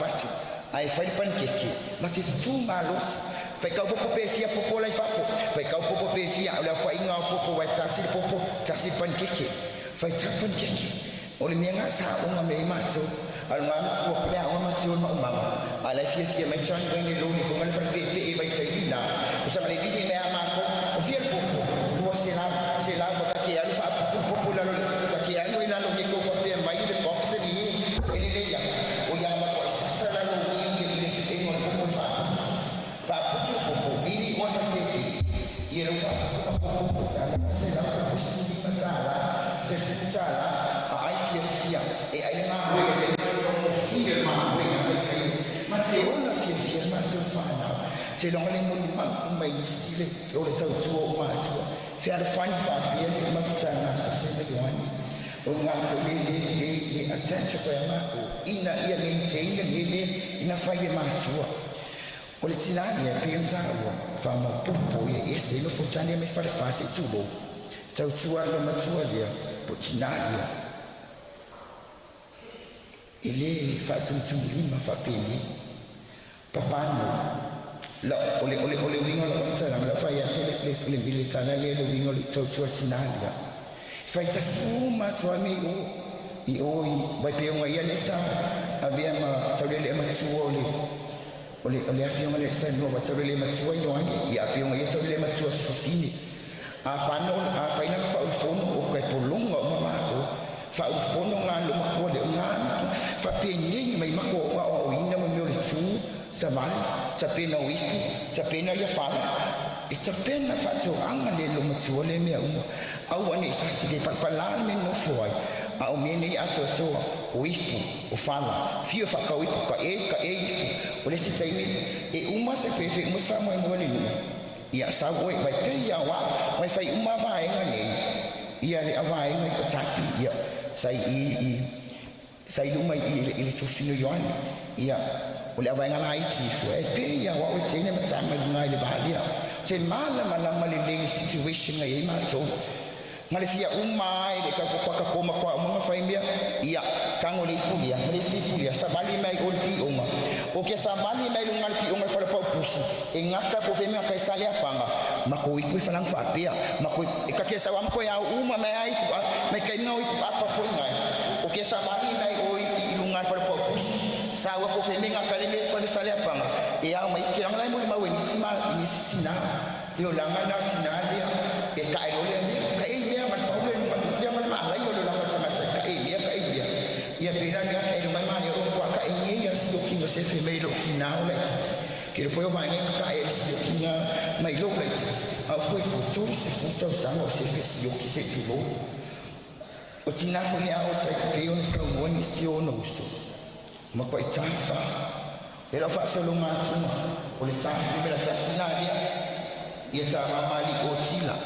ai fai pankeki mati tu malos fai kau popo pesia popo lai fafo fai kau popo pesia ola fai inga popo wai tasi popo tasi pankeke fai tapan keke ole mianga sa unga me mato al ngana ko pele unga mato ma mama ala fia mai chan ngi lo ni fo mal fa pe vai taina usa le vini me ama ko fiel popo ko se la ba ia lo fa ko se la ko si matala se futala ai fia e ai ma ko firma ma se ona firma tu fa na se lo le mo ma mai sile o le tau tu o ma tu se ala fani fa bia ni ma futana se me wani o nga ko le attention ko ma ina ia maintain le ina fa ye ma tu o le tinani e pensa o fa ma pupo e se lo futani me fa fasi tu bo tau tu ala ma tu ia po tinani ele fa tu lima fa peni papano la ole wingo la fanza la fa ya tele le militana le wingo le tau tu tinani fa ta suma tu amigo i oi vai pe unha ia nesa avia ma tau le ma tu ole afio le sta no va tau le ma tu i oni ia pe unha ia tau le ma tu fini a pano a fa ina fa o fono o kai polonga ma ko fa o fono nga lo ma ko le nga fa pe ni mai ma ko o ina mo le tu sa vai sa pe na wifi sa pe na ia fa e ta pena fa tu anga le lo ma tu le me au ani sa si ke palpala me no foi au me ni ato so wifi o fala fio fa ka wifi ka e o le si tai e uma se fe mo sa mo ni ia sa oi vai pe ia wa vai fai uma vai ngani ia le vai ngai ko taki ia sai uma ile tu fino yoan ia o le vai ngana iti fu e pe ia wa o tene ma tama ngai le balia se mala le situation ngai ma so ngale fia uma ile ka ko koma kwa mga faimia ia kango le pulia le si pulia sabali mai o ti uma o ke sabali mai ngal pi ngal fa pa pusi e ngaka ko femia ka sale apanga mako iku fa nang fa pia mako e ka ke sa wa mko ya uma mai ai mai kai no iku apa fo ngai o ke sabali mai o ngal fa pa pusi sa wa ko femia ka le me fa sale apanga e ya mai ki ngal mai mau ni sima ni sitina yo langa na sitina dia e ka ai ole ia pena ia e mai mai o kwa ka e ia si o kinga se fe mai lo tinao le que depois eu vai nem ka e si o kinga mai lo le a foi futu se futu sango se fe si o ki se tu lo o tina foi a o tsa ke yo so boni si o no so ma kwa tsafa e la fa so lo ma tsuma o le tsafa be la tsina dia ia tsa ma mali o tila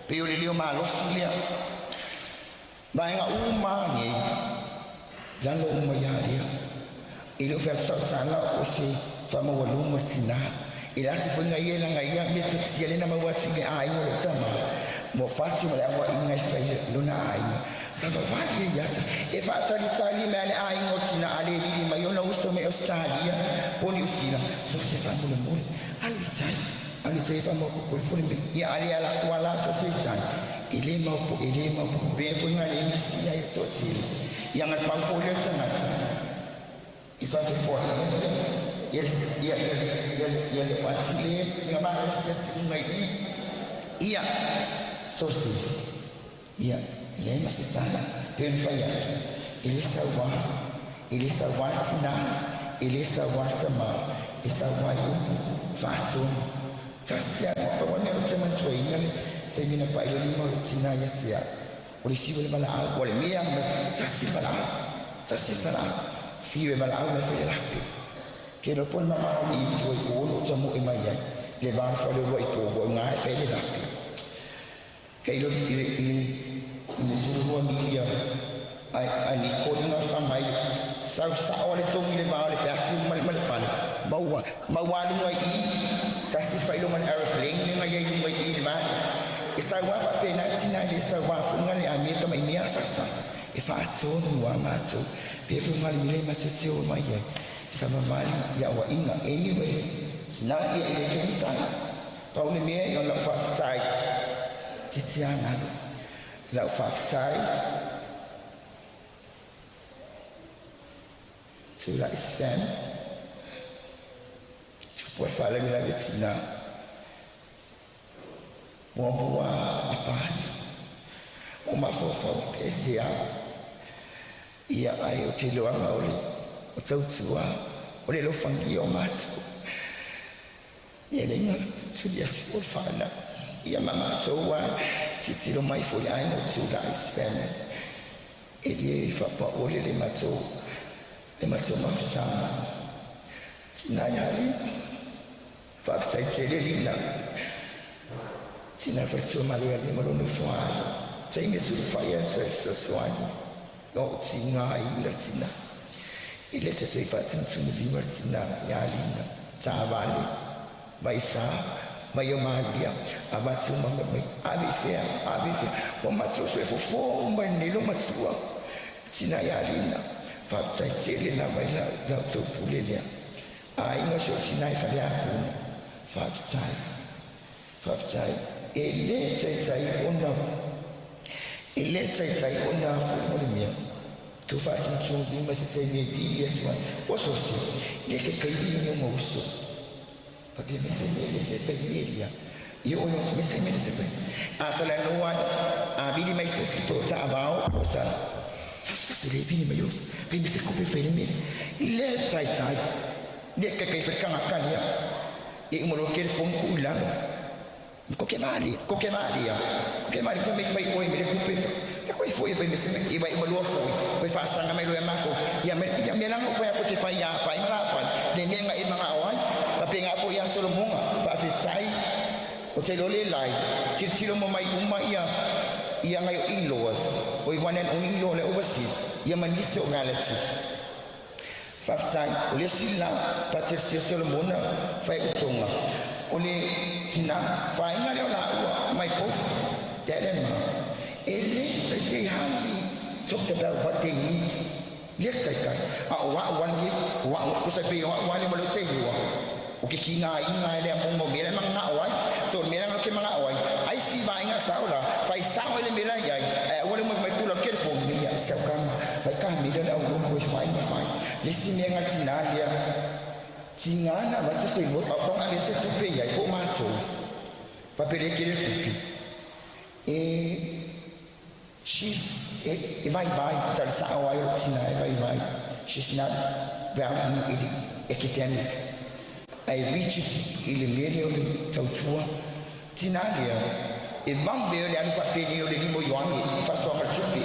pe yo le lio ma lo silia vai nga uma ni lalo umayaya ilo fa sana o se fa ma wa lumo tina ila se funga yela ngaya me tutsi yele na mawati nge ai mo tama mo fati mo la wa inga fa luna ai sa va vali yata e fa tali me ale ai mo tina ale li ma yona usto me australia poni usina so se fa mo ali tai fa mo ko fo me ya ali ala wala so se tai ile mo be fo ngale mi si ai totili yang al portfolio sangat ifa se por ya lepas sini dengan mana ngai ia sosi ia le masih sana pen fayat ele sawa sina ele sawa sama isawa fatu tasia apa wana teman cuai ngan saya nak pak ini mau sina ya sia polisi boleh balak boleh miang sasi balak fiwe balak na fiwe lah kira pun mama ni cuai ulu jamu imaya lebar fa le wai ko ngai fiwe lah kailo ini suruh dia ai ko na fa mai sa ole tong le ba le perfume mal fan bawa ni wai sasi fa lo man airplane ni ngai ni wai ni ba isa wa fa pena tina le sa wa funga le ami ka mai mia sasa e fa tsonu wa ma tso pe funga le le ma tsi o mai ya sa ma mali ya wa inga anyway na e le ke tsana pa o le me yo la fa tsai tsi ana la fa tsai tu la isfan tu puoi fare la vettina Wabua apat uma fofa pesia ia ayo tilo anga oli utautua oli lo fangi o matu ia lenga tu dia tu fala ia mama toa titiro mai foi ai no tula family ele fa pa ole le mato mafutama tina yali fa tsaitsele lina tina fa tsoma le ali malo no fwa tsainge su fa ya so swani no tina ila tina ile tse fa tsumi li martina yali na tavali maisa mayo magia abatu mama mai abifia o matso so fofo mbanilo matsua tina yalina fa tsaitsele na mai la to pulelia ai no sho tina fa ya fa tsai ele tsaitsai ona fu mia tu fa tsu bi masitene di ya twa oso si le ke kai ni mo uso perché mi se famiglia io ho mi se fa atala no wa abili mai se to ta abao osa se le vini mai os mi se cope fe ni le tai de ke kai fe kama kania e mo lo che fon kulano ko ke mali fa me fai oi me le cope Koi foi me se iba lo foi koi fa sanga me lo emako ya me lang foi ko te fai ya pa imala fa de nenga e mga awai tapi nga foi ya solo monga fa fitsai o te lo le lai tiro mo mai uma ia ngai inlaws o i wanen on inlo le overseas ia manise o galati fa fitsai o le sila pa te solo mona fai utonga o le tina fa inga le la mai pof te ele say hali talk about what they need lihat kai wa ko sa pe wa ni malo tsai wa o ke kinga inga le mo mele manga awai so mele ke manga awai ai si ba inga saula fai sawa le mele ya wala mo mai kula ke fo mi ya sa kama bai ka mi dan au ko fai le si me nga tinalia tingana ba tse mo a bonga le se tse ya ko ma tso fa pele ke le kupi she's vai talsa away tina vai she's not very academic I reaches il medio tautua tinalia e bambe le alfa peni o le limo yoani fa so ka tsupi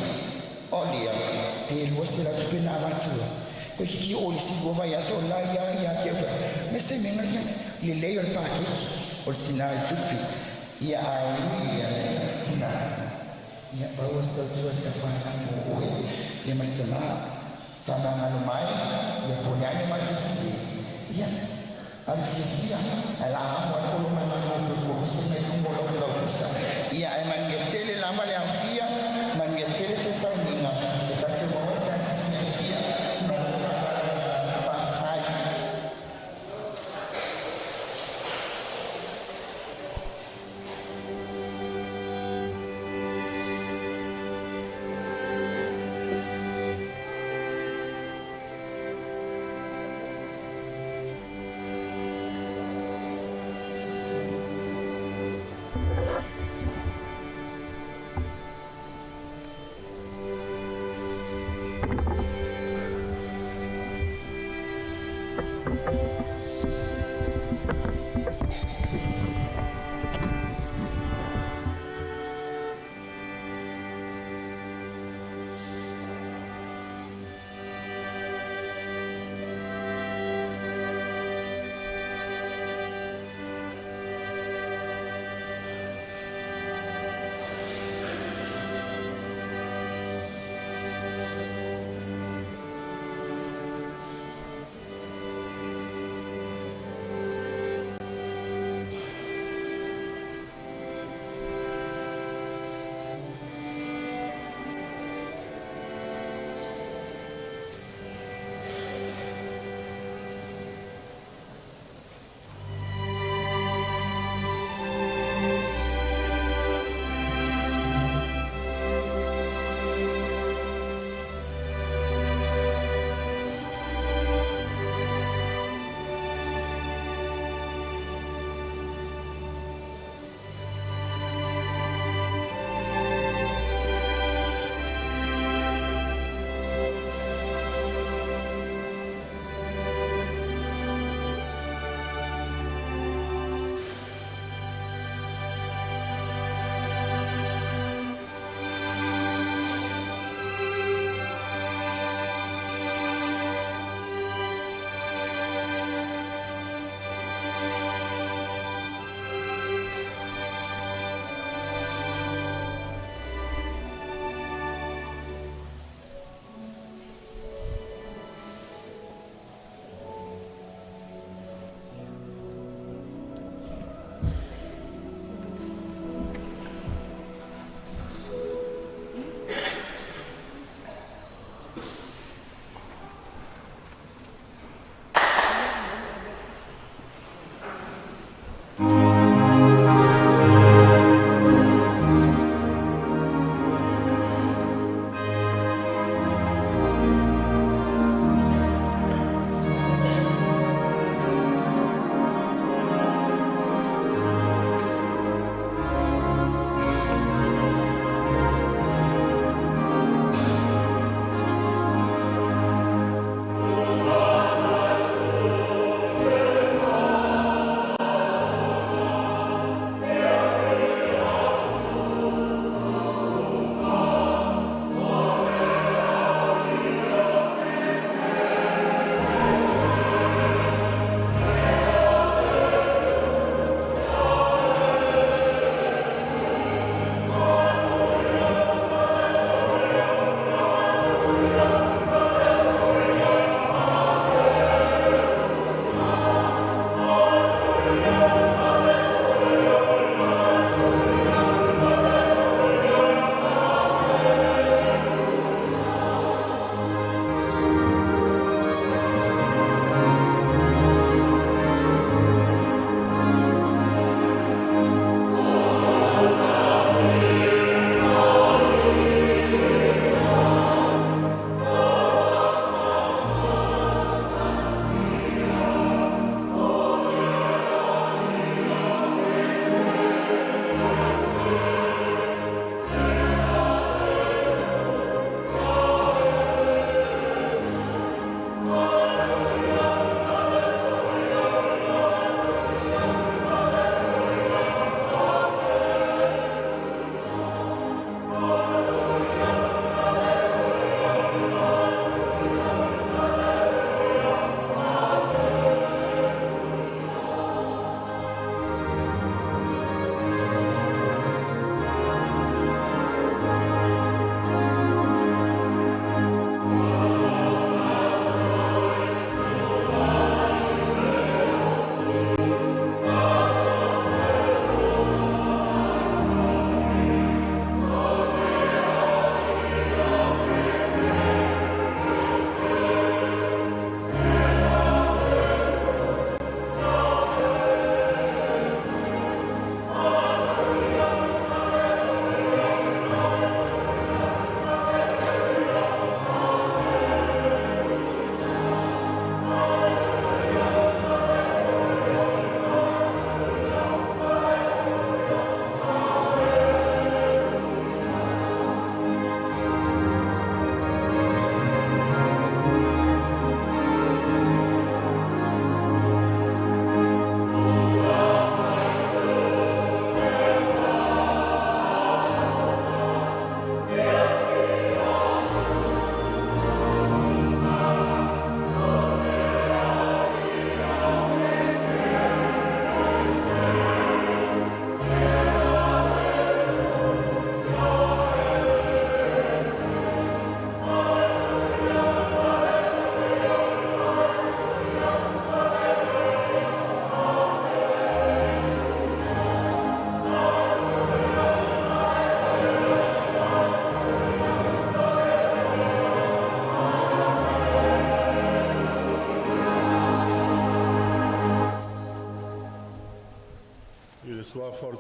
olia e lo se la tsupi na avantura ko ki o li si go vai aso la ya ke me se me ngani le layer package o tina tsupi ya ai tina ya bawa setua safana mo ya macam sama malumai ya punya ni macam ya ansia ala wa kullu man ko sunna ko lo kusa ya ay man getsele lama le afia man getsele se saninga tsache mo sa ya no sa fa sai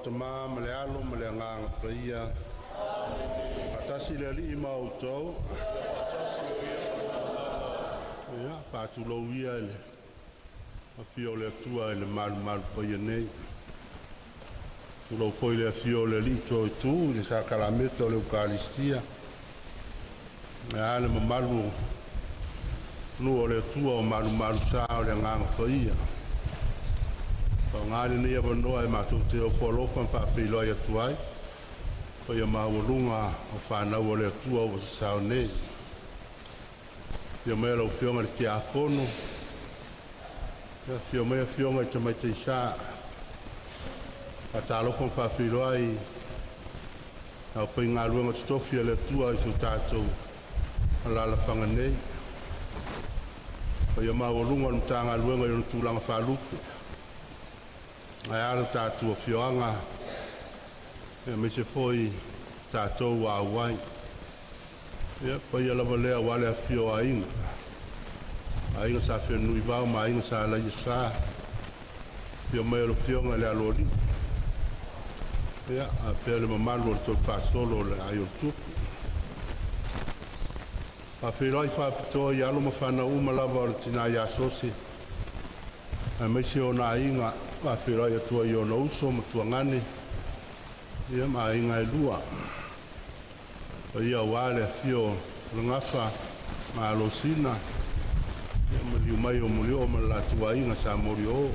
tama ma le alo ma le nganga paia. Patasi le li ma utou. Ia, patu lo ia ele. A fio le tua ele malu paia nei. Tu lo poi le fio le li toi tu, le sa calameta o le eucaristia. Me ale ma malu. Nu o le tua o malu sa o le nganga paia. Pau ngāre ni a wanoa e mātou te o kolofa pa pilo ia tuai. Pa ia maurunga o whanau o le tua o sao nei. Ia mea lau fionga le te akono. Ia fio mea fionga i te mai te isa. Pa tāloko pa pilo ai. Au pai ngā ruanga stofia le tua i su tātou. Alala whanga nei. Pa ia maurunga o tā ngā ruanga i on tūlanga whalupe. Ai ala tātua fioanga, e me se foi tātou wa wai. Ia, pa ia lava lea wale a fio a inga. A inga sa fio nui vau, ma inga sa la ia sa. Fio mai alo fionga le alori. Ia, a pele mamalu o tol pasolo le ai o tupu. Pa whiroi whapitoa i alo ma whana uma lava o le tina i asose. A me se o na inga, ma whiroi atua i o na uso ma tua ngane. Ia ma inga e lua. Pa ia wale a fio langafa ma alosina. Ia ma liu mai o muri o ma la tua inga sa mori o.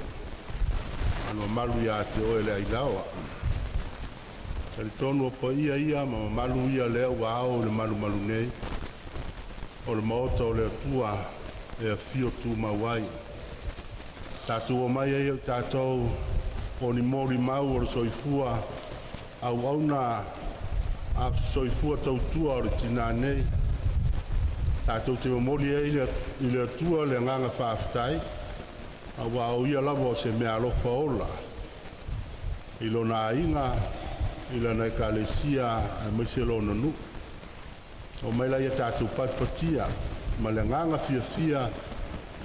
Ano malu ia te o ele ai lawa. Sa li tonu o pa ia ma malu ia lea ua ao le malu nei. O le maota o le atua e a fio tu ma wai. Tātou o mai e tātou o ni mori mau o le soifua au auna a soifua tautua o le tina nei. Tātou te mori e i le atua le nganga whaafitai au au ia lavo o se mea alofa ola. I lo na inga i la na ekalesia a mese lo nanu. O mai la ia tātou patpatia ma le nganga fia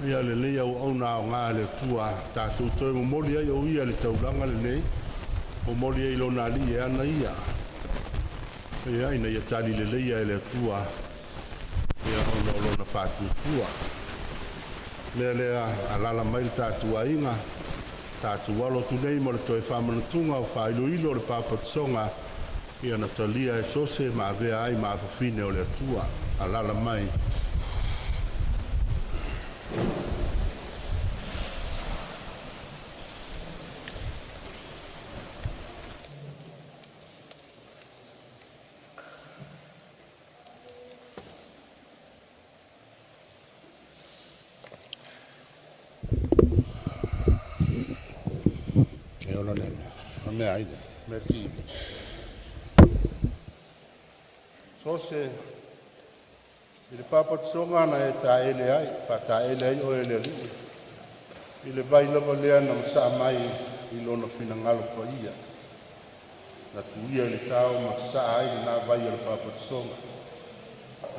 ia le lea o na o ngā le tua tātou toi mo mori ai o ia le tauranga le nei o mori ai lo na li e ana ia ia ina ia tali le lea le tua ia o na pātu tua lea alala mai le tātou a inga tātou walo tu nei mo le toi whamanatunga o whailoilo le pāpatsonga ia na talia e sose ma vea ai ma fafine o le tua alala mai. Me aide, me tibi. Sose, i le papatsonga na e ta ele ai, pa ta ele ai o ele li. I le vai lava lea na masa mai i lona fina ngalo pa ia. Na tuia le tau masa ai na vai le papatsonga.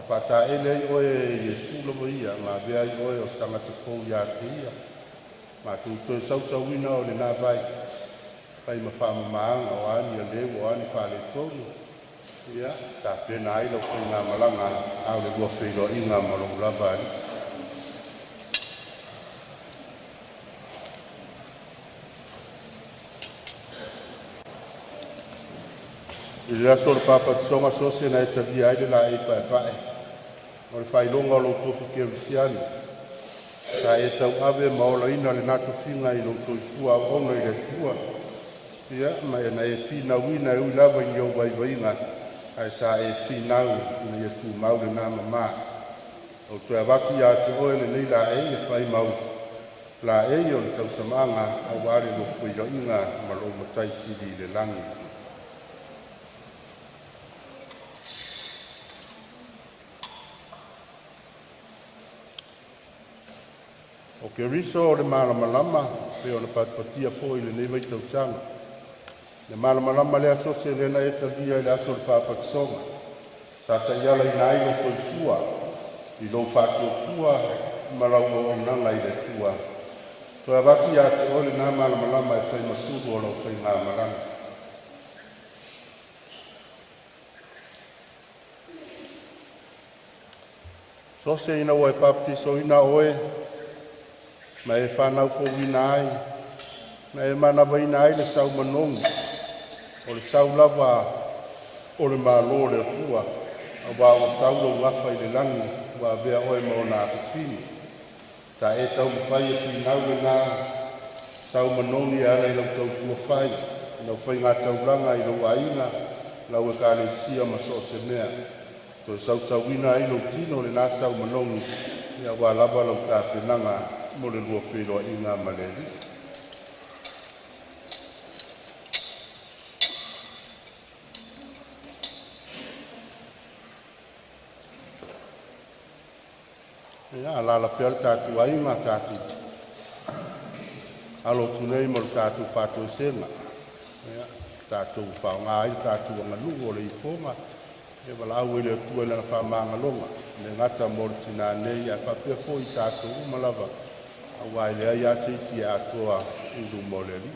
Pa ta ele ai o e Yesu lava ia, ma vea ai o e o stanga te fau ia te ia. Ma tu toi sau wina o le na vai. Pai ma wha maanga o ani a lewo o ani whale tonu. Ia, ta pena ai lau koi ngā malanga au le gua whiro i ngā malong lava ani. I le aso le papatsonga sose na e tavi ai le la e pae. O le whailonga o lo tofu ke risiani. Ta e tau ave maola ina le nato finga i lo soifua o onga i le tua. Ia, mai na e fina wina e ui lava i au waiwainga ai sa e fina u ina i tu maule nā mama. O tu e waki a te oe le nei la e whai mau la e o le tausamanga a ware lo kuira inga ma lo matai siri le langi. O ke riso o le malamalama pe o le patpatia fo i le nei mai tausanga. Le malamalama le aso se le na e tavia i le aso le papatsonga. Sa ta iala i nai lo koifua, i lo whātua ma lau o nanga i le tua. Toa waki a te ole nā malamalama e whai masudu o lau whai ngā maranga. So se ina wai baptiso ina oe, ma e whanau fo wina ai, ma e mana waina ai le sau manongi, o le sau lava o le malo le tua, a wā o tau lo wafa i le langi, wā bea oe ma o nā kupini. Ta e tau mawhai e pinau le nā sau manongi ala i lau tau tua whai, lau whai ngā tau langa i lau aina, lau e kāle sia ma so se mea. So sau wina ai lau tino le nā sau manongi, ia wā lava lau tā whenanga mo le lua whiroa i ngā maleri. Ia la pia le tātou ai ngā tātou. Alo tunei mo le tātou whātou senga. Ia tātou whaonga ai tātou anga lungo o le iponga. E walau e le tua le na whamanga longa. Le ngata mo le tina nei a whapea fo i tātou umalawa. A wai le ai ate isi a toa indu mo le li.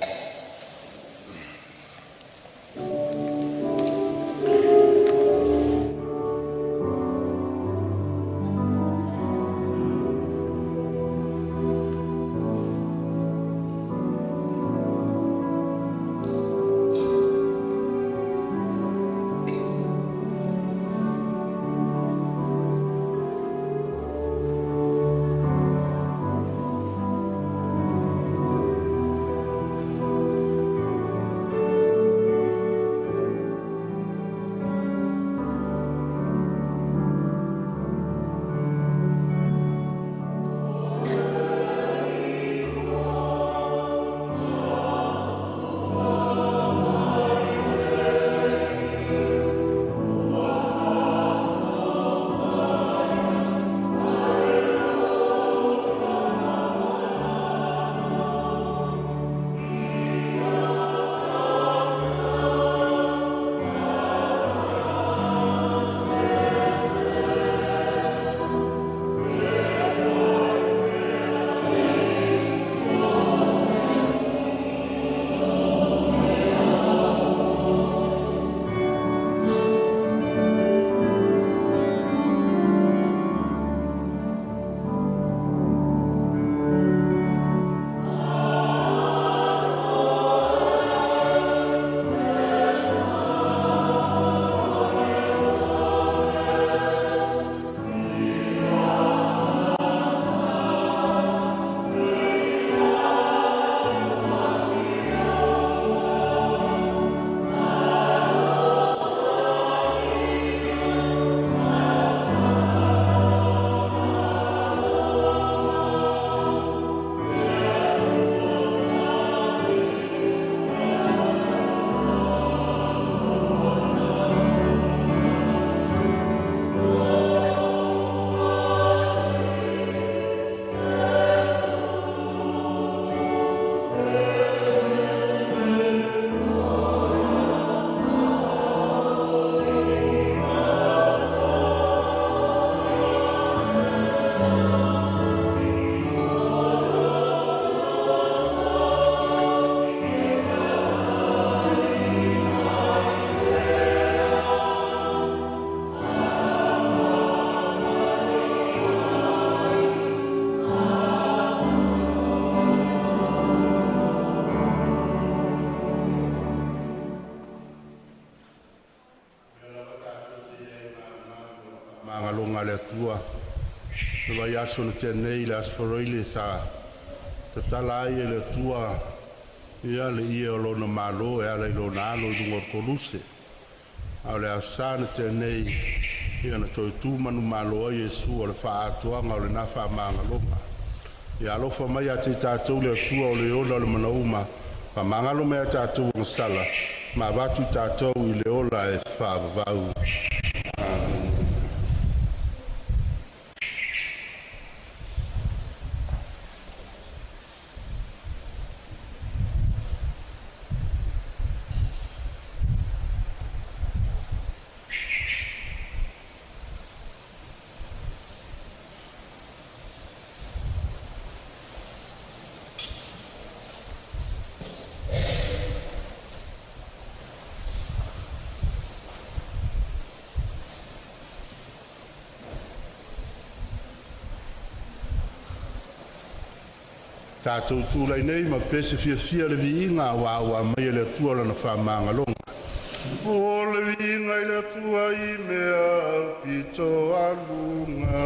Mangalonga le tua. Le vai aso na tenei le asfaroile sa tatala ai le tua. Ia le ia o lona malo e ala i lona alo i lungo koluse. Au le asa na tenei ia na toi tu manu malo ai Yesu o le wha atuanga o le na wha mangalonga. Ia alofa mai a te tātou le tua o le ola o le manauma. Pa mangalo mea tātou ngasala. Ma watu tātou i le ola e wha vavau. tātou tūlai nei ma pese fia le viinga wa mai le tua lana whamāngalonga. O le viinga i le tua I mea pito alunga.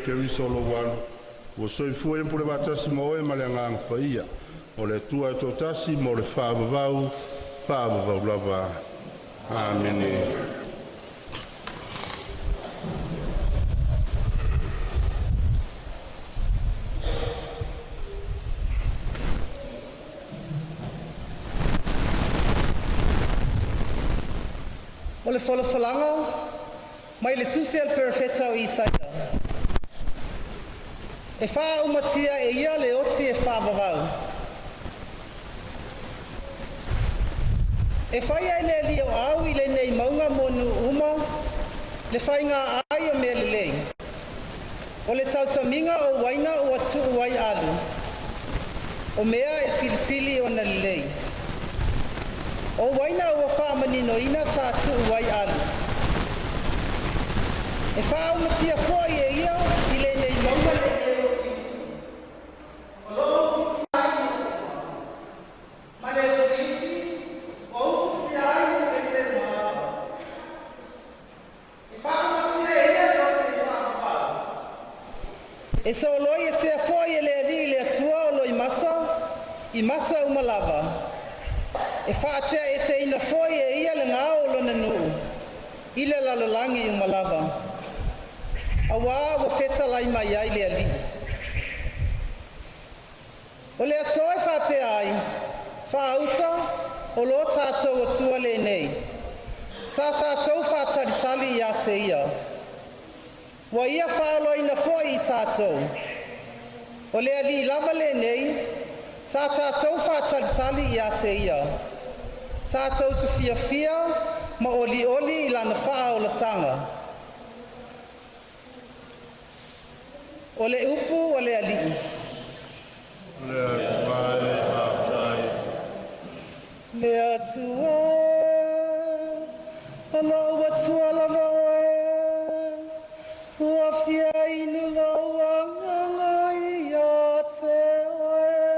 Ke risolo wan wo soifua e pule batasi mo e maleanga pa ia o le tua to tasi mo le whaavavau lava. Amen. O le whalawhalanga mai le tuse al perfeta o Isaia. E wha umatia e ia le oti e whaavavau. E whai ai le li o au I le nei maunga monu uma, le whai ngā ai o mea le lei. O le tautaminga o waina o atu wai alu. O mea e filifili o na le lei. O waina o whaamanino ina wha atu wai alu. E wha umatia fua I ia I le nei maunga le e sa o loi e sea foi e le ali le atua o loi I mata umalava. E whaatea e te ina foi e ia le ngā o lona nuu. I le lalolangi umalava. A wā wa feta lai mai ai le ali. O le atua e whapea ai. Whaauta o lo tātou atua le nei. Sa tātou whataritali I a te ia. Wa ia whaaloina foi I tātou. O le ali lava le nei, sa tātou whataritali I a te ia. Tātou te fia ma oli I lana wha o la tanga. o le upu o le ali'i. Le atuai whaatai. Le atuai, o lo ua tua lava oe, ua fia inu lo ua ngangai a te oe.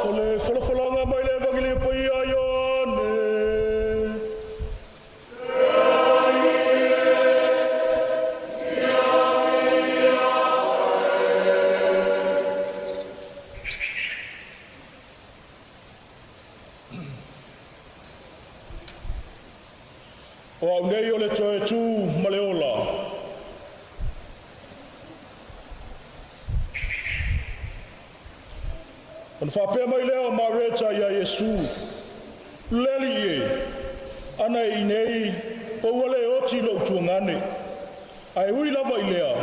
o le whalawhalanga mai le wangili pui a Ione. O au nei o le toe tū ma le ola. Ona whapea mai lea o mareta ia Yesu. Leli e, ana i nei, o wale oti lo tuangane. Ai ui lava i lea,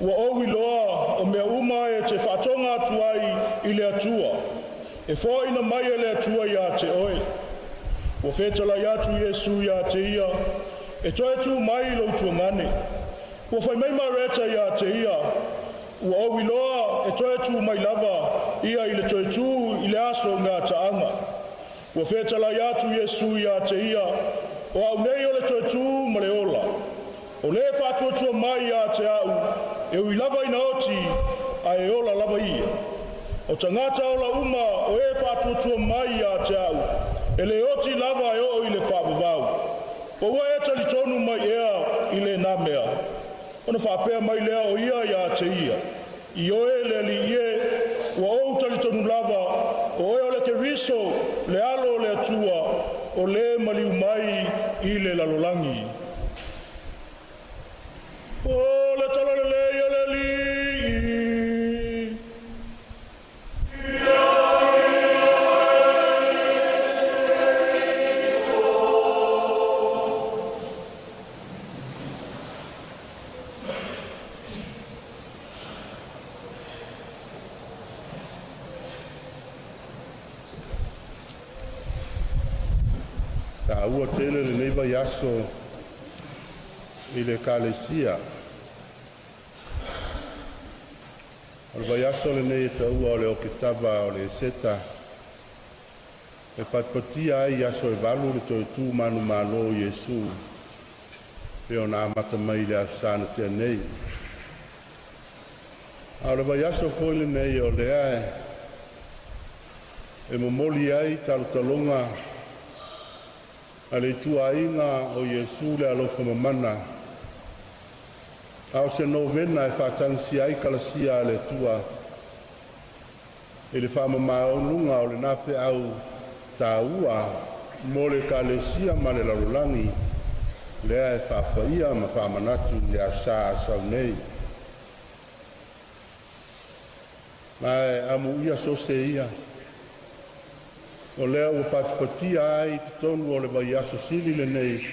ua owi loa o mea uma e te whatonga atuai i le atua. E fo ina mai e le atua ia te oe. Ua whetala i atu Yesu ia te ia, e toe tu mai lo tuangane. Ua whai mai mareta ia te ia, ua owi loa e toe tu mai lava ia i le toe tu i le aso ngā taanga. Ua whetala i atu Yesu ia te ia, o au nei o le toe tu ma le ola. O le whātuatua mai ia te au, e ui lava ina oti a e ola lava ia. O tangata ola uma o e whātuatua mai ia te au, e le oti lava e o i le whaavavau. O ua e tali tonu mai ea i le nā mea. Ona whapea mai lea o ia te ia. I oe le li ie, ua ou tali tonu lava, o e o le ke riso, le alo le atua, o le maliu mai i le lalolangi. O le talalele ia le li Ta ua tele le neiva yaso i le kalesia. O le vaiaso le nei e taua o le okitava o le seta. E patpatia ai yaso e valu le toi tu manu malo Yesu. Pe ona amata mai le asana te nei. A le vaiaso foi le nei o le ae. E momoli ai talutalonga a le tuainga o Yesu le alofa mamana. Ao se novena e whatansi ai kalasia le tua. E le whamamaonunga o le nafe au taua mo le kalesia ma le larulangi. Lea e whawhaia ma whamanatu le asa asau nei. Mai amu ia sose ia. O lea ua patipatia ai te tonu o le vai aso sili le nei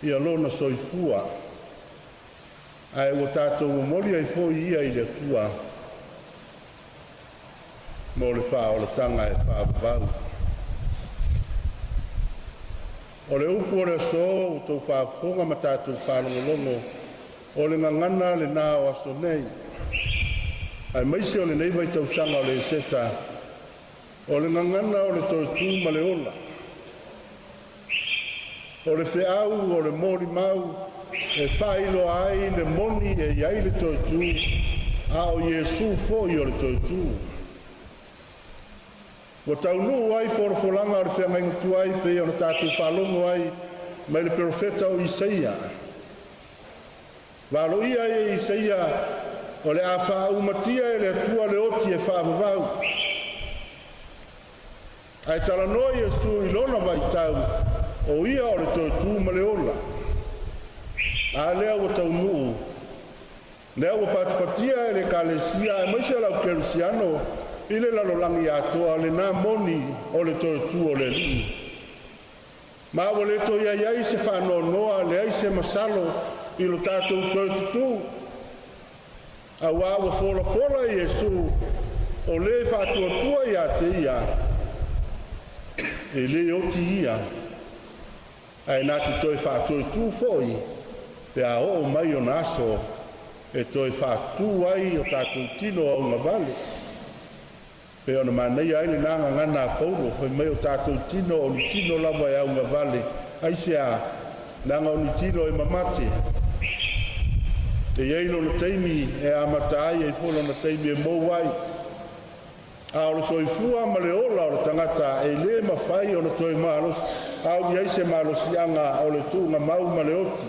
ia lona soifua. Ai ua tātou umoli ai fo ia i le tua mo le wha o le tanga e whaavavau. O le upu o le so o tau whaafonga ma tātou whalongolongo o le ngangana le nā o aso nei. Ai maise o le nei vai tau sanga o le seta o le ngangana o le toitu ma le ola. O le whiau o le mori mau e whailo ai le moni e iai le toitu a o Yesu fo i o le toitu. Wa taunu ai forfolanga o le whiangainga tu ai pe o na tātou whalongo ai mai le profeta o Isaia. Walo ia e Isaia o le a whaumatia e le atua le oti e whaavavau. Ai talanoa Yesu i lona vai tau o ia o le toitu ma le ola. A lea ua taunuu. Lea ua patipatia e le kalesia e maise lau kerusiano i le lalolangi atoa le nā moni o le toitu o le lii. Ma ua le to iai se whanonoa le ai se masalo i lo tātou toitutu. A ua fola fola Yesu o le whatuatua ia te ia. E le oti ia ai nati toi whātoi tū foi pe a o mai o naso e toi whātū ai o tātou tino au ngā vale pe ona manei ai le nanga ngana paulo hoi mai o tātou tino o ni tino lava e au ngā vale ai se a nanga o ni tino e mamate e iei lo na teimi e amata ai e folo na teimi e mou ai a o le soifua ma le ola o le tangata e le mawhai o le toi malos au iai se malosianga o le tūnga mau ma le oti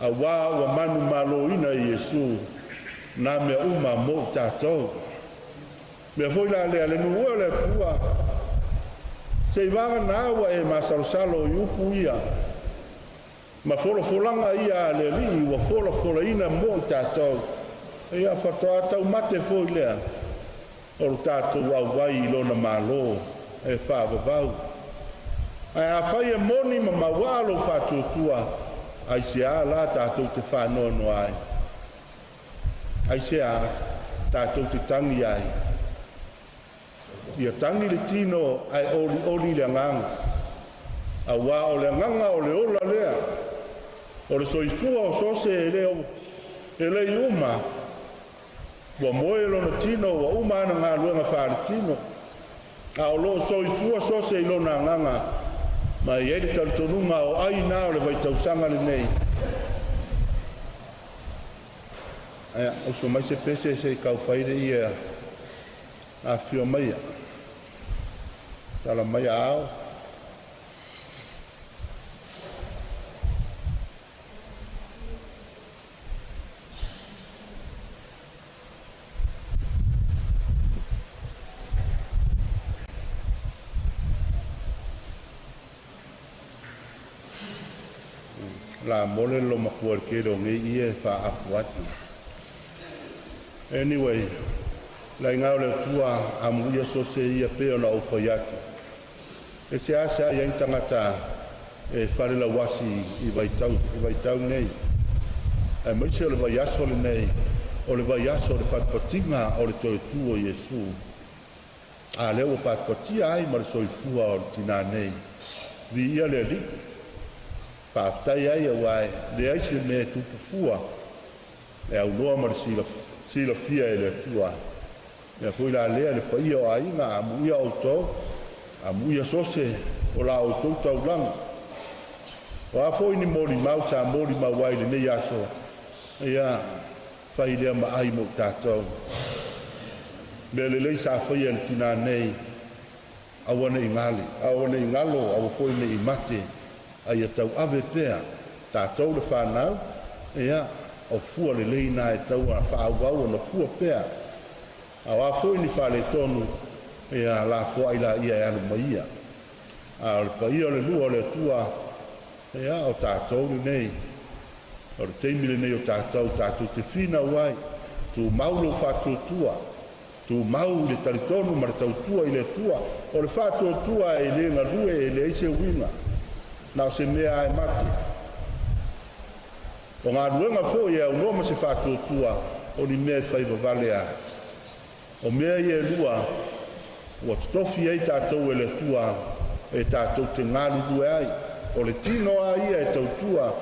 a wā ua manu malo ina i Yesu na mea uma mo tātou mea foi la le ale nuua le kua se i wanga na awa e masalosalo i upu ia ma folanga ia le li ua fola ina mo tātou ia whatoa tau mate foi lea o le tātou au wai i lona malo e whaavavau. Ai a whai e moni ma mawalo whatutua ai se a la tātou te whanoa no ai. Ai se a tātou te tangi ai. Ia tangi le tino ai oli le nganga. A wā o le nganga o le ola lea. O le soifua o sose e leo e le iuma. Wa moe lona tino wa uma ana ngā luenga whaare tino. A o lo soifua sose i lona nganga. Ma i ere tautonunga o ai nā o le vai tausanga le nei. Aia, o so mai se pese se i kau whaire ia a whio maia. Tala maia ao. La mole lo makuar ke ro ngi e fa apuat. Anyway, la ngau le tua amu ia so se ia pe ona o poiatu. E se asa ia tangata e fare la wasi i vai tau nei. E mai se le vai aso le nei, o le vai aso le patpatinga o le toi tuo Yesu. A le o patpatia ai mar soifua o tina nei. Vi ia le li. Paftai ai awai, le ai se me tupu fua, e au noa mara sila fia e le tua. Mea pui la lea le paia o ainga, amu ia o tau, amu ia sose o la o tau tau langa. O a foi ni mori mau sa mori mau wai le nei aso, ia fai lea ma ai mo tātou. Mea le lei sa fai le tina nei, awane ingalo, awa foi ne i mate, ai tau ave pea tātou le whanau ea o fua le leina e tau a whaauau na fua pea a wafoi ni whale tonu ea la fua ila ia e anu maia a le paia le lua le tua ea o tātou le nei o le teimi le nei o tātou te whina wai tu maulo whatutua tu mau le taritonu ma le tautua i le tua o le whatutua e le ngarue e le eise winga na se mea e mate. O ngā ruenga fo ia unua ma se whātuatua o ni mea whai vavale a. O mea ia lua, ua totofi ei tātou e le tua e tātou te ngāru due ai. O le tino a ia e tautua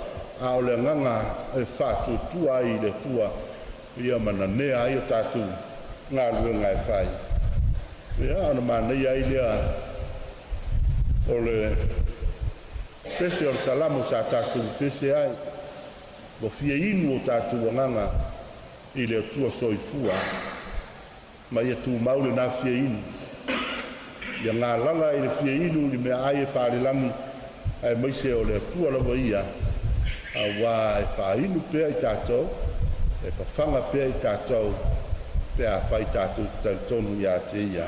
a o le nganga e whātuatua ai le tua ia mana nea ai o tātou ngā ruenga e whai. Ia ana mana ia i lea o le pese o le salamo sa tātou pese ai. Mo fia inu o tātou nganga i le tua soifua. Ma ia tū maule nā fia inu. Ia ngā langa i le fia inu ni mea ai e whārelangi ai maise o le tua lawa ia. A wā e whā inu pēa i tātou, e whawhanga pēa i tātou, pēa whai tātou tonu ia te ia.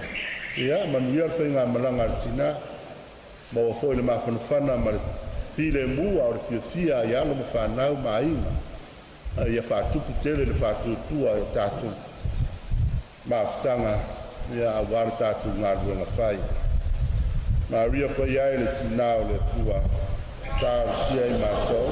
Ia, manu ia whai ngā malanga tina, ma o foi le mawhanawhana ma le pile mua o le fia i alo ma whanau ma inga. Ia whātupu tele le whātutua o tātou. Ma whtanga, ia awara tātou ngā ruenga whai. Ma ria pa iai le tina o le tua, tāo sia i mātou.